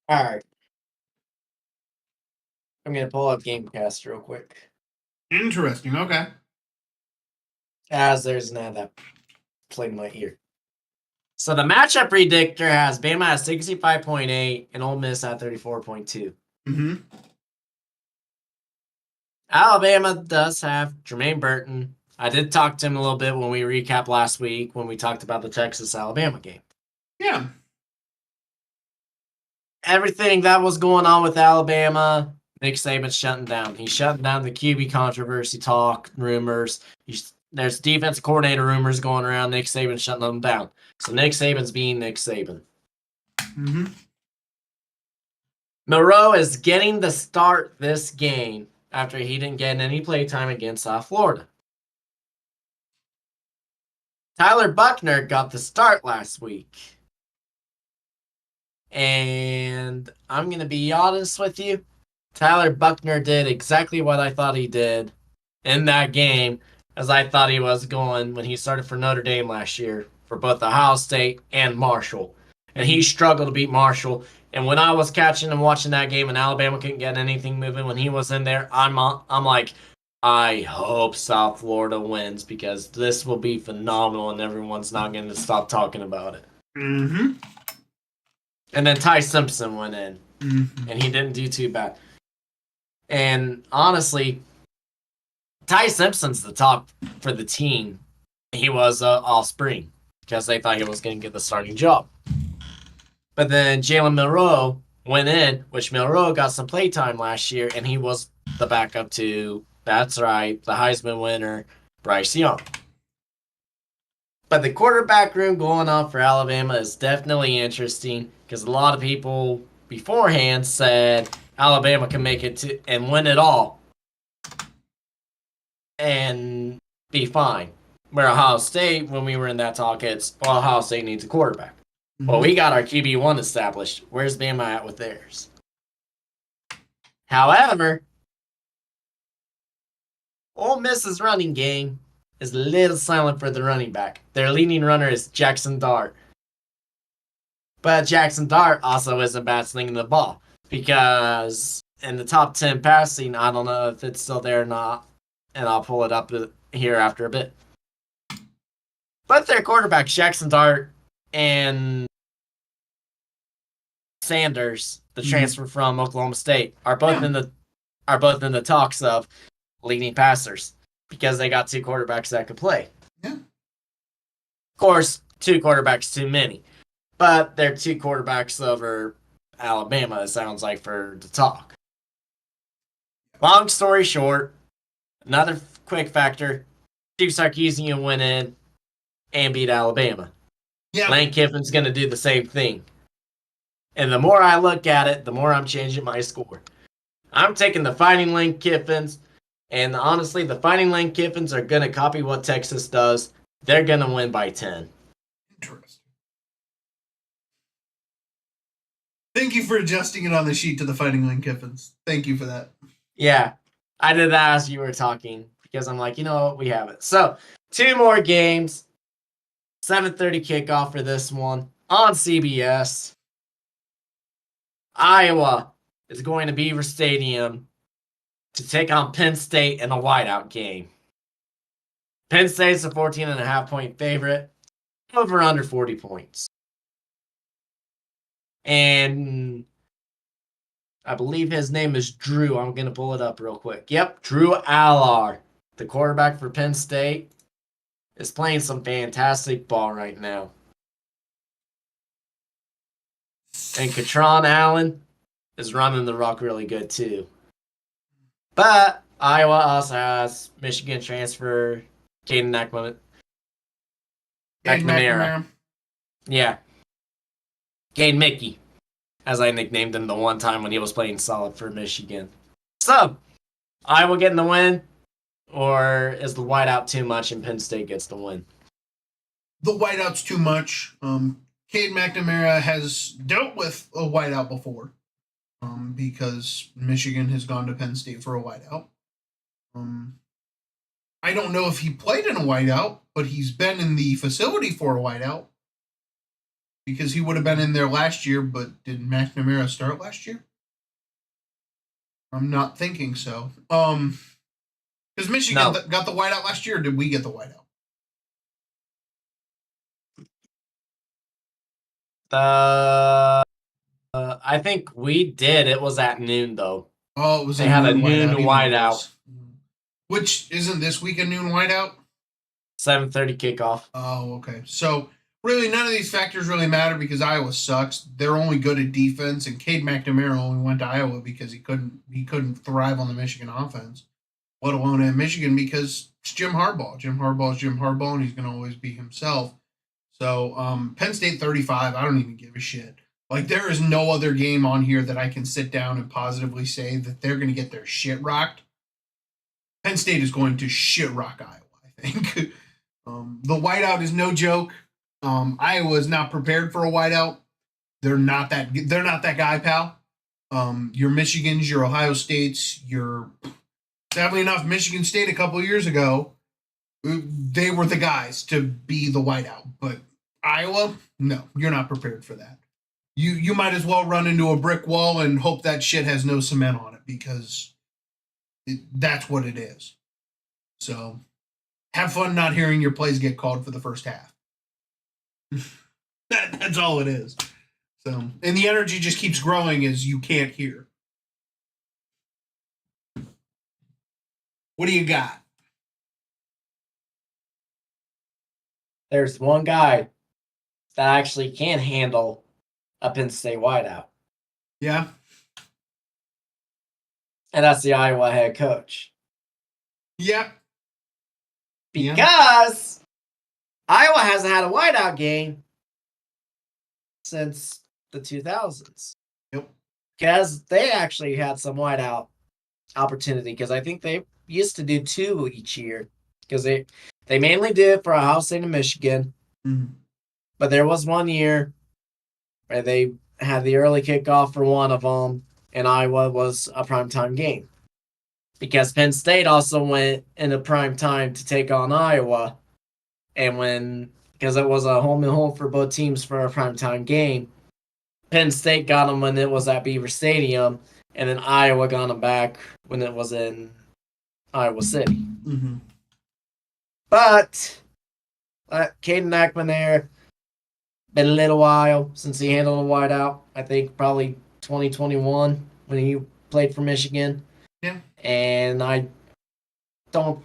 All right. I'm going to pull up Gamecast real quick. Interesting. Okay. As there's an ad that played in my ear. So the matchup predictor has Bama at 65.8 and Ole Miss at 34.2. Mm-hmm. Alabama does have Jermaine Burton. I did talk to him a little bit when we recapped last week when we talked about the Texas-Alabama game. Yeah. Everything that was going on with Alabama, Nick Saban's shutting down. He's shutting down the QB controversy talk, rumors. There's defensive coordinator rumors going around. Nick Saban's shutting them down. So Nick Saban's being Nick Saban. Mm-hmm. Moreau is getting the start this game after he didn't get any playtime against South Florida. Tyler Buckner got the start last week. And I'm going to be honest with you. Tyler Buckner did exactly what I thought he did in that game, as I thought he was going when he started for Notre Dame last year for both Ohio State and Marshall. And he struggled to beat Marshall. And when I was catching and watching that game and Alabama couldn't get anything moving when he was in there, I'm like, I hope South Florida wins because this will be phenomenal and everyone's not going to stop talking about it. Mm-hmm. And then Ty Simpson went in, and he didn't do too bad. And honestly, Ty Simpson's the top for the team. He was all spring because they thought he was going to get the starting job. But then Jalen Milroe went in, which Milroe got some playtime last year, and he was the backup to, that's right, the Heisman winner, Bryce Young. But the quarterback room going on for Alabama is definitely interesting because a lot of people beforehand said Alabama can make it to and win it all and be fine. Where Ohio State, when we were in that talk, it's, well, Ohio State needs a quarterback. Mm-hmm. Well, we got our QB1 established. Where's Bama at with theirs? However, Ole Miss's running game is a little silent for the running back. Their leading runner is Jackson Dart. But Jackson Dart also isn't bad slinging the ball because in the top 10 passing, I don't know if it's still there or not, and I'll pull it up here after a bit. But their quarterbacks, Jackson Dart and Sanders, the transfer from Oklahoma State, are both in the talks of leading passers because they got two quarterbacks that could play. Yeah. Of course, two quarterbacks too many. But they're two quarterbacks over Alabama, it sounds like, for the talk. Long story short, another quick factor, Steve Sarkisian went in and beat Alabama. Yeah. Lane Kiffin's going to do the same thing. And the more I look at it, the more I'm changing my score. I'm taking the Fighting Lane Kiffins, and honestly, the Fighting Lane Kiffins are going to copy what Texas does. They're going to win by 10. Interesting. Thank you for adjusting it on the sheet to the Fighting Lane Kiffins. Thank you for that. Yeah, I did that as you were talking because I'm like, you know what, we have it. So, two more games. 7:30 kickoff for this one on CBS. Iowa is going to Beaver Stadium to take on Penn State in a whiteout game. Penn State's a 14.5-point favorite, over under 40 points. And I believe his name is Drew. I'm going to pull it up real quick. Yep, Drew Allar, the quarterback for Penn State, is playing some fantastic ball right now. And Katron Allen is running the rock really good too. But Iowa also has Michigan transfer Caden McNamara. Yeah. Gain Mickey, as I nicknamed him the one time when he was playing solid for Michigan. So, Iowa getting the win, or is the whiteout too much and Penn State gets the win? The whiteout's too much. Cade McNamara has dealt with a whiteout before because Michigan has gone to Penn State for a whiteout. I don't know if he played in a whiteout, but he's been in the facility for a whiteout. Because he would have been in there last year, but did McNamara start last year? I'm not thinking so. Because Michigan got the whiteout last year, or did we get the whiteout? I think we did. It was at noon, though. Oh, it was They had a noon whiteout. Which, isn't this week a noon whiteout? 7:30 kickoff. Oh, okay. So, really, none of these factors really matter because Iowa sucks. They're only good at defense, and Cade McNamara only went to Iowa because he couldn't thrive on the Michigan offense, let alone at Michigan because it's Jim Harbaugh. Jim Harbaugh is Jim Harbaugh, and he's going to always be himself. So, Penn State 35, I don't even give a shit. Like, there is no other game on here that I can sit down and positively say that they're going to get their shit rocked. Penn State is going to shit rock Iowa, I think. The whiteout is no joke. Iowa is not prepared for a whiteout. They're not that guy, pal. Your Michigans, your Ohio States, sadly enough, Michigan State a couple of years ago, they were the guys to be the whiteout. But Iowa, no, you're not prepared for that. You might as well run into a brick wall and hope that shit has no cement on it because that's what it is. So have fun not hearing your plays get called for the first half. That's all it is. So, and the energy just keeps growing as you can't hear. What do you got? There's one guy that actually can handle a Penn State whiteout, Yeah. and that's the Iowa head coach. Yeah. Because Iowa hasn't had a whiteout game since the 2000s. Yep. Because they actually had some whiteout opportunity because I think they used to do 2 each year because they mainly did it for Ohio State and Michigan. Mm-hmm. But there was 1 year where they had the early kickoff for one of them, and Iowa was a primetime game. because Penn State also went in a prime time to take on Iowa, and because it was a home and home for both teams for a primetime game, Penn State got them when it was at Beaver Stadium, and then Iowa got them back when it was in Iowa City. Mm-hmm. But Caden McNamara, been a little while since he handled a wideout. I think probably 2021 when he played for Michigan. Yeah. And I don't.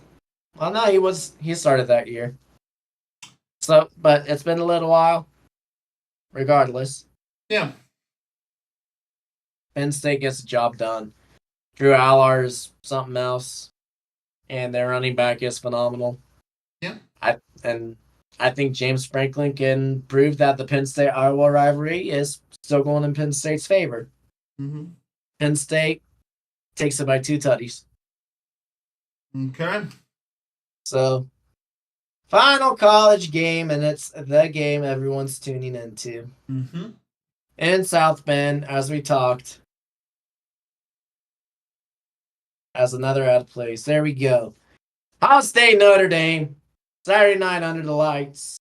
Well, no, he started that year. So, but it's been a little while. Regardless, Yeah. Penn State gets the job done. Drew Allar's something else, and their running back is phenomenal. Yeah. I think James Franklin can prove that the Penn State Iowa rivalry is still going in Penn State's favor. Mm-hmm. Penn State takes it by 2 tutties. Okay. So, final college game, and it's the game everyone's tuning into. Mm-hmm. In South Bend, as we talked, as another out of place. There we go. Ohio State, Notre Dame, Saturday night under the lights.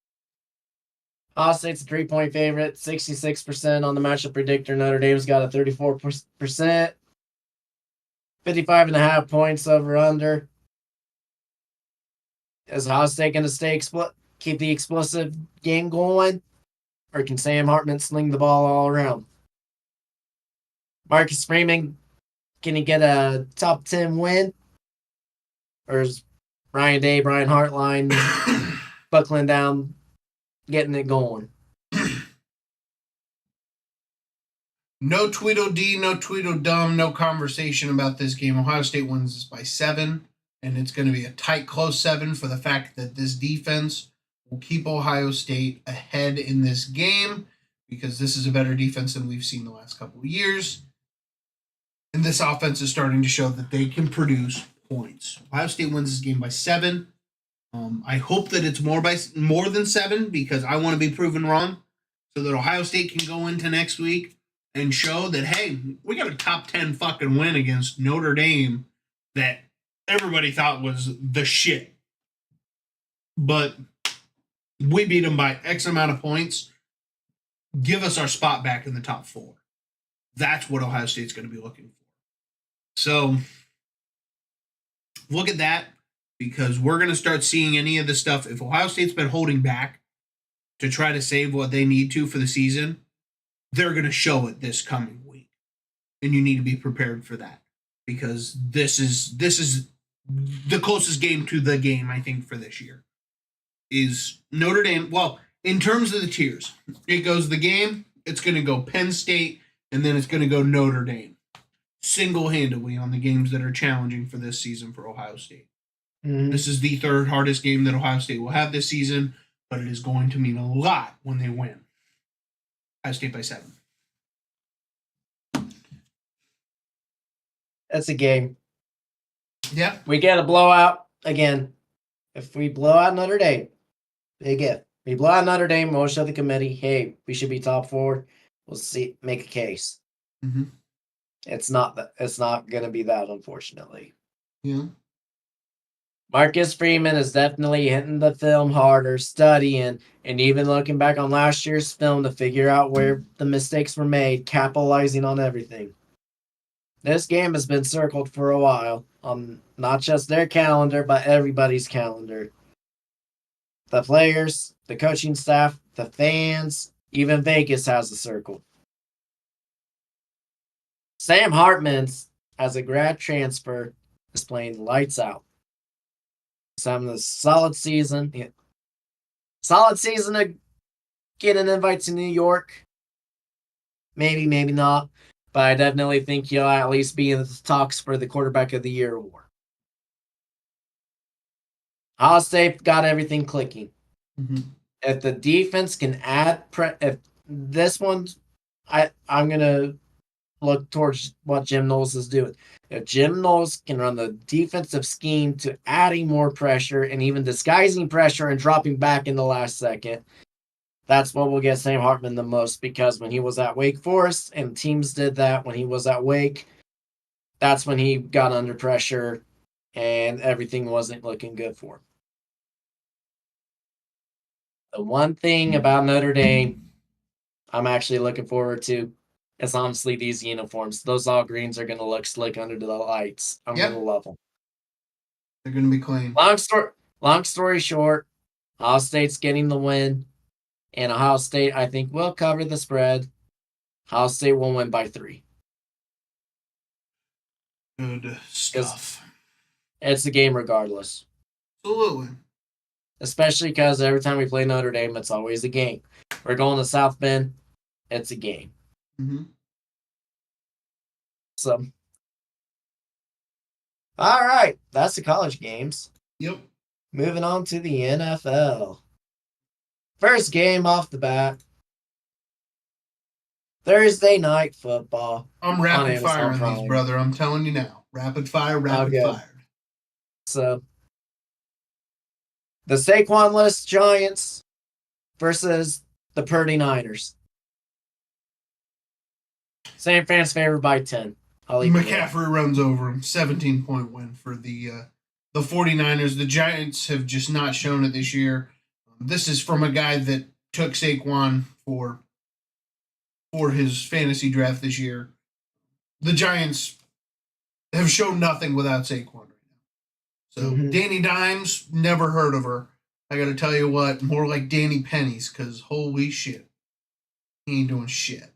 Ohio State's a 3-point favorite, 66% on the matchup predictor. Notre Dame's got a 34%, 55.5 points over under. Is Ohio State going to keep the explosive game going? Or can Sam Hartman sling the ball all around? Marcus Freeman, can he get a top 10 win? Or is Ryan Day, Brian Hartline buckling down, getting it going? No Tweedledee, no Tweedledum, no conversation about this game. Ohio State wins this by 7, and it's going to be a tight, close 7 for the fact that this defense will keep Ohio State ahead in this game because this is a better defense than we've seen the last couple of years. And this offense is starting to show that they can produce points. Ohio State wins this game by 7. I hope that it's more than 7 because I want to be proven wrong so that Ohio State can go into next week and show that, hey, we got a top 10 fucking win against Notre Dame that everybody thought was the shit. But we beat them by X amount of points. Give us our spot back in the top 4. That's what Ohio State's going to be looking for. So look at that because we're going to start seeing any of the stuff. If Ohio State's been holding back to try to save what they need to for the season, they're going to show it this coming week. And you need to be prepared for that because this is the closest game to the game, I think, for this year. Is Notre Dame, well, in terms of the tiers, it goes the game, it's going to go Penn State, and then it's going to go Notre Dame. Single-handedly on the games that are challenging for this season for Ohio State. Mm-hmm. This is the 3rd hardest game that Ohio State will have this season, but it is going to mean a lot when they win. Ohio State by 7. That's a game. Yeah. We get a blowout again. If we blow out Notre Dame, big if. We blow out Notre Dame, we'll show the committee, hey, we should be top 4. We'll see, make a case. Mm-hmm. It's not going to be that, unfortunately. Yeah. Marcus Freeman is definitely hitting the film harder, studying, and even looking back on last year's film to figure out where the mistakes were made, capitalizing on everything. This game has been circled for a while on not just their calendar, but everybody's calendar. The players, the coaching staff, the fans, even Vegas has a circle. Sam Hartman, as a grad transfer, is playing lights out. He's having a solid season. Solid season to get an invite to New York. Maybe, maybe not. But I definitely think he'll at least be in the talks for the quarterback of the year award. Ohio State got everything clicking. Mm-hmm. If the defense can add if this one, I'm gonna look towards what Jim Knowles is doing. If Jim Knowles can run the defensive scheme to adding more pressure and even disguising pressure and dropping back in the last second, that's what will get Sam Hartman the most, because when he was at Wake Forest and teams did that when he was at Wake, that's when he got under pressure and everything wasn't looking good for him. The one thing about Notre Dame I'm actually looking forward to is honestly these uniforms. Those all greens are going to look slick under the lights. I'm Yep. going to love them. They're going to be clean. Long story short, Ohio State's getting the win, and Ohio State, I think, will cover the spread. Ohio State will win by 3. Good stuff. It's a game regardless. Absolutely. Especially because every time we play Notre Dame, it's always a game. We're going to South Bend, it's a game. Mm-hmm. So, all right, that's the college games. Yep. Moving on to the NFL. First game off the bat. Thursday night football. I'm rapid Amazon firing Prime. these, brother. I'm telling you now. Rapid fire, rapid Okay. fire. So, the Saquon-less Giants versus the Purdy Niners. Same fans favored by 10. I'll leave it there. McCaffrey runs over him. 17-point win for the 49ers. The Giants have just not shown it this year. This is from a guy that took Saquon for his fantasy draft this year. The Giants have shown nothing without Saquon right now. So Danny Dimes, never heard of her. I got to tell you what, more like Danny Pennies, because holy shit, he ain't doing shit.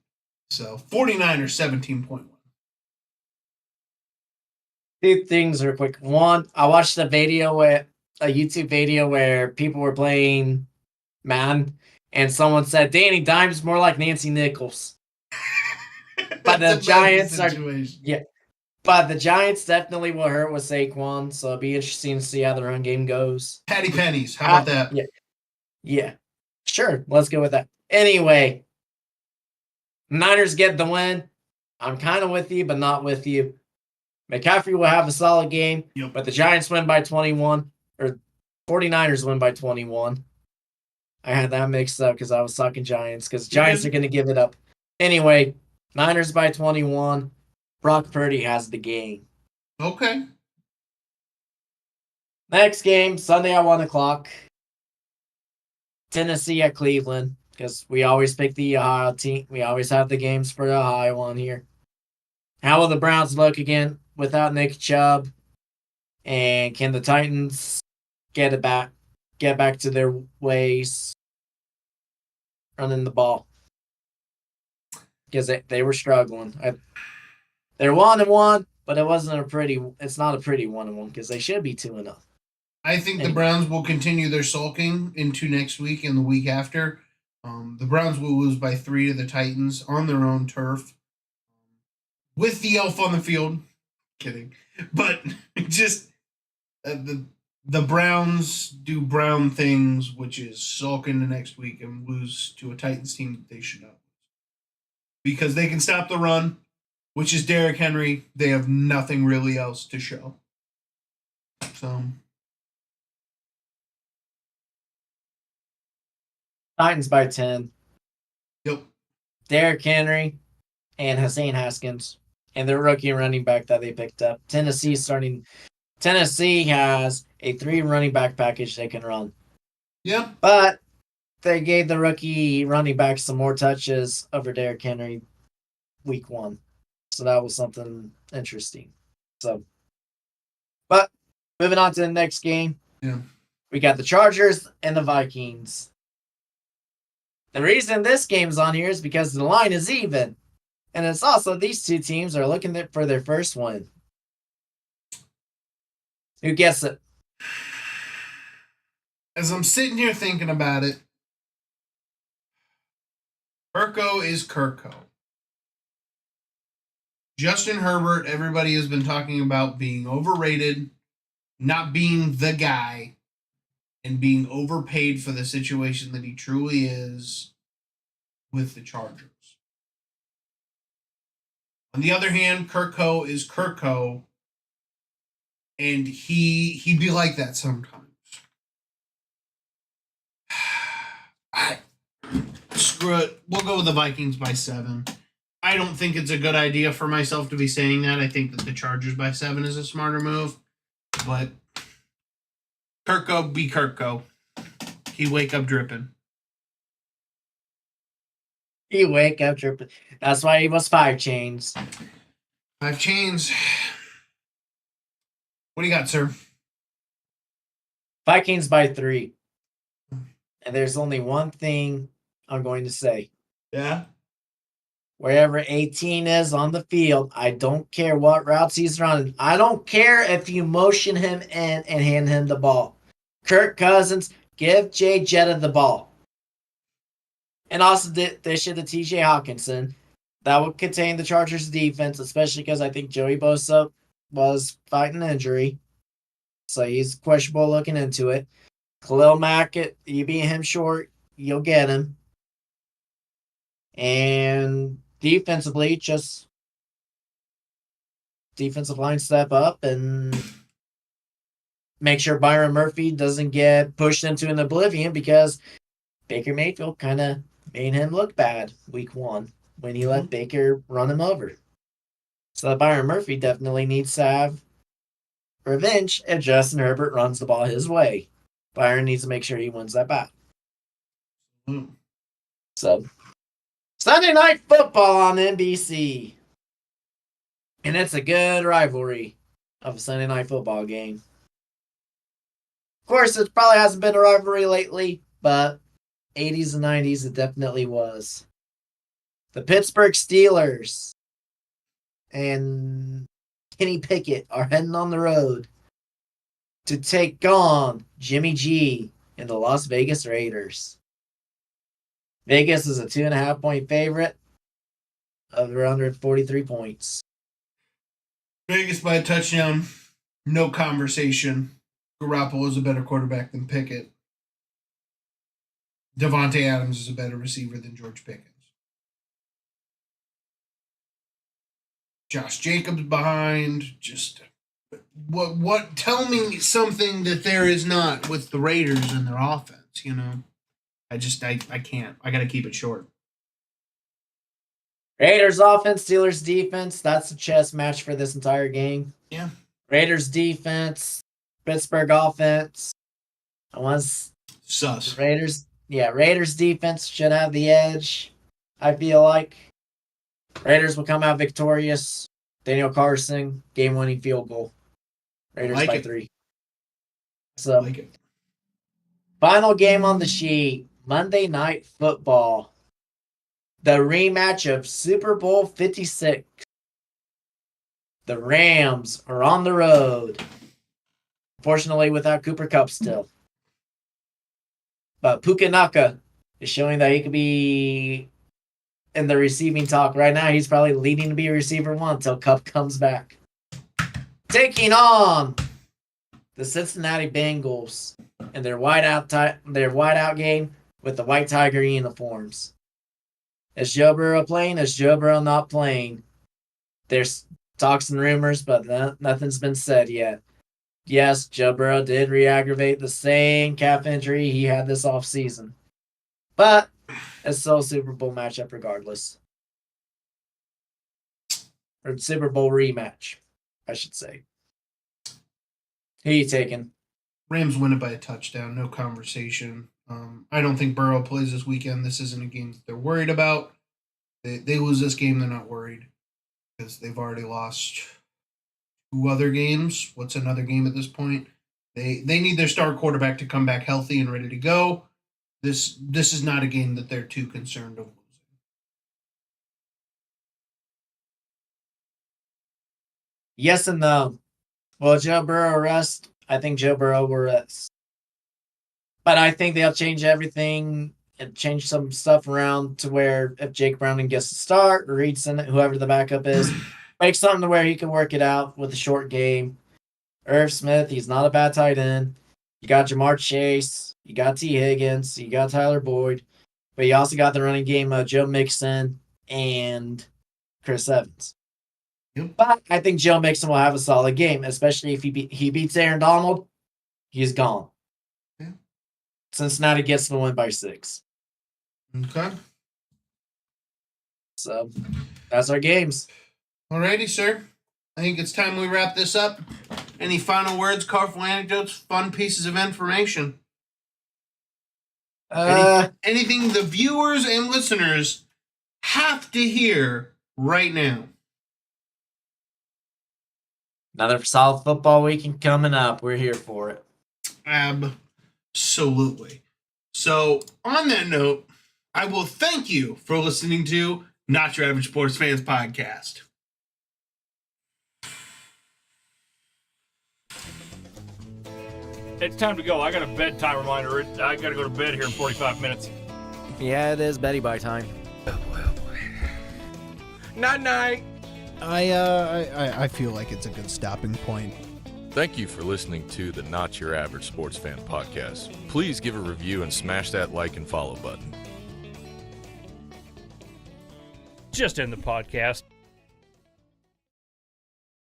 So 49ers 17-point win. 2 things are quick. One, I watched a YouTube video where people were playing Madden, and someone said Danny Dimes more like Nancy Nichols. But the Giants but the Giants definitely will hurt with Saquon, so it'll be interesting to see how the run game goes. Patty Pennies, how about that? Yeah. Sure, let's go with that. Anyway, Niners get the win. I'm kind of with you, but not with you. McCaffrey will have a solid game, but the Giants win by 21, or 49ers win by 21. I had that mixed up because I was talking Giants, because Giants are going to give it up. Anyway, Niners by 21. Brock Purdy has the game. Okay. Next game, Sunday at 1 o'clock. Tennessee at Cleveland, because we always pick the Ohio team. We always have the games for the Ohio one here. How will the Browns look again without Nick Chubb? And can the Titans get back to their ways running the ball? Because they were struggling. They're 1-1, but it's not a pretty 1-1 because they should be 2-0. I think the Browns will continue their sulking into next week and the week after. The Browns will lose by 3 to the Titans on their own turf. With the elf on the field. Kidding. But just the Browns do Brown things, which is sulk into next week and lose to a Titans team that they should not lose. Because they can stop the run, which is Derrick Henry. They have nothing really else to show. So Titans by 10. Yep. Derrick Henry and Hussein Haskins and their rookie running back that they picked up. Tennessee has a 3 running back package they can run. Yeah. But they gave the rookie running back some more touches over Derrick Henry week 1. So that was something interesting. But moving on to the next game. Yeah. We got the Chargers and the Vikings. The reason this game's on here is because the line is even. And it's also these 2 teams are looking for their first win. Who gets it? As I'm sitting here thinking about it, Kirko is Kirko. Justin Herbert, everybody has been talking about being overrated, not being the guy, and being overpaid for the situation that he truly is with the Chargers. On the other hand, Kirko is Kirko, and he be like that sometimes. Screw it. We'll go with the Vikings by 7. I don't think it's a good idea for myself to be saying that. I think that the Chargers by 7 is a smarter move. But Kirko be Kirko. He wake up dripping. He wake up dripping. That's why he was 5 chains. 5 chains. What do you got, sir? Vikings by 3. And there's only one thing I'm going to say. Yeah. Wherever 18 is on the field, I don't care what routes he's running. I don't care if you motion him in and hand him the ball. Kirk Cousins, give Jay Jetta the ball. And also dish it to TJ Hawkinson. That would contain the Chargers defense, especially because I think Joey Bosa was fighting injury. So he's questionable looking into it. Khalil Mack, you beat him short, you'll get him. And defensively, just defensive line step up and make sure Byron Murphy doesn't get pushed into an oblivion because Baker Mayfield kind of made him look bad week 1 when he let Baker run him over. So Byron Murphy definitely needs to have revenge if Justin Herbert runs the ball his way. Byron needs to make sure he wins that battle. So, Sunday Night Football on NBC. And it's a good rivalry of a Sunday Night Football game. Of course, it probably hasn't been a rivalry lately, but 80s and 90s it definitely was. The Pittsburgh Steelers and Kenny Pickett are heading on the road to take on Jimmy G and the Las Vegas Raiders. Vegas is a 2.5-point favorite of around 43 points. Vegas by a touchdown. No conversation. Garoppolo is a better quarterback than Pickett. Devontae Adams is a better receiver than George Pickens. Josh Jacobs behind. Just what? Tell me something that there is not with the Raiders and their offense. You know, I can't. I got to keep it short. Raiders offense, Steelers defense. That's a chess match for this entire game. Yeah. Raiders defense, Pittsburgh offense. Unless Sus. Raiders defense should have the edge. I feel like Raiders will come out victorious. Daniel Carson, game-winning field goal. Raiders by 3. So, Like it. Final game on the sheet. Monday Night Football. The rematch of Super Bowl 56. The Rams are on the road. Unfortunately, without Cooper Kupp still. But Puka Nacua is showing that he could be in the receiving talk. Right now, he's probably leading to be receiver 1 until Kupp comes back. Taking on the Cincinnati Bengals in their whiteout game with the white tiger uniforms. Is Joe Burrow playing? Is Joe Burrow not playing? There's talks and rumors, but nothing's been said yet. Yes, Joe Burrow did re-aggravate the same calf injury he had this offseason. But it's still a Super Bowl matchup regardless. Or Super Bowl rematch, I should say. Who are you taking? Rams win it by a touchdown. No conversation. I don't think Burrow plays this weekend. This isn't a game that they're worried about. They lose this game, they're not worried because they've already lost 2 other games. What's another game at this point? They need their star quarterback to come back healthy and ready to go. This is not a game that they're too concerned of losing. Yes and no. Will Joe Burrow rest? I think Joe Burrow will rest. But I think they'll change everything and change some stuff around to where if Jake Browning gets to start, or Reedson, whoever the backup is, make something to where he can work it out with a short game. Irv Smith, he's not a bad tight end. You got Jamar Chase. You got T. Higgins. You got Tyler Boyd. But you also got the running game of Joe Mixon and Chris Evans. Yep. But I think Joe Mixon will have a solid game, especially if he beats Aaron Donald. He's gone. Yeah. Cincinnati gets the win by 6. Okay. So that's our games. Alrighty, sir. I think it's time we wrap this up. Any final words, colorful anecdotes, fun pieces of information? Anything the viewers and listeners have to hear right now? Another solid football weekend coming up. We're here for it. Absolutely. So, on that note, I will thank you for listening to Not Your Average Sports Fans podcast. It's time to go. I got a bedtime reminder. I got to go to bed here in 45 minutes. Yeah, it is Betty by time. Night-night. I feel like it's a good stopping point. Thank you for listening to the Not Your Average Sports Fan podcast. Please give a review and smash that like and follow button. Just end the podcast.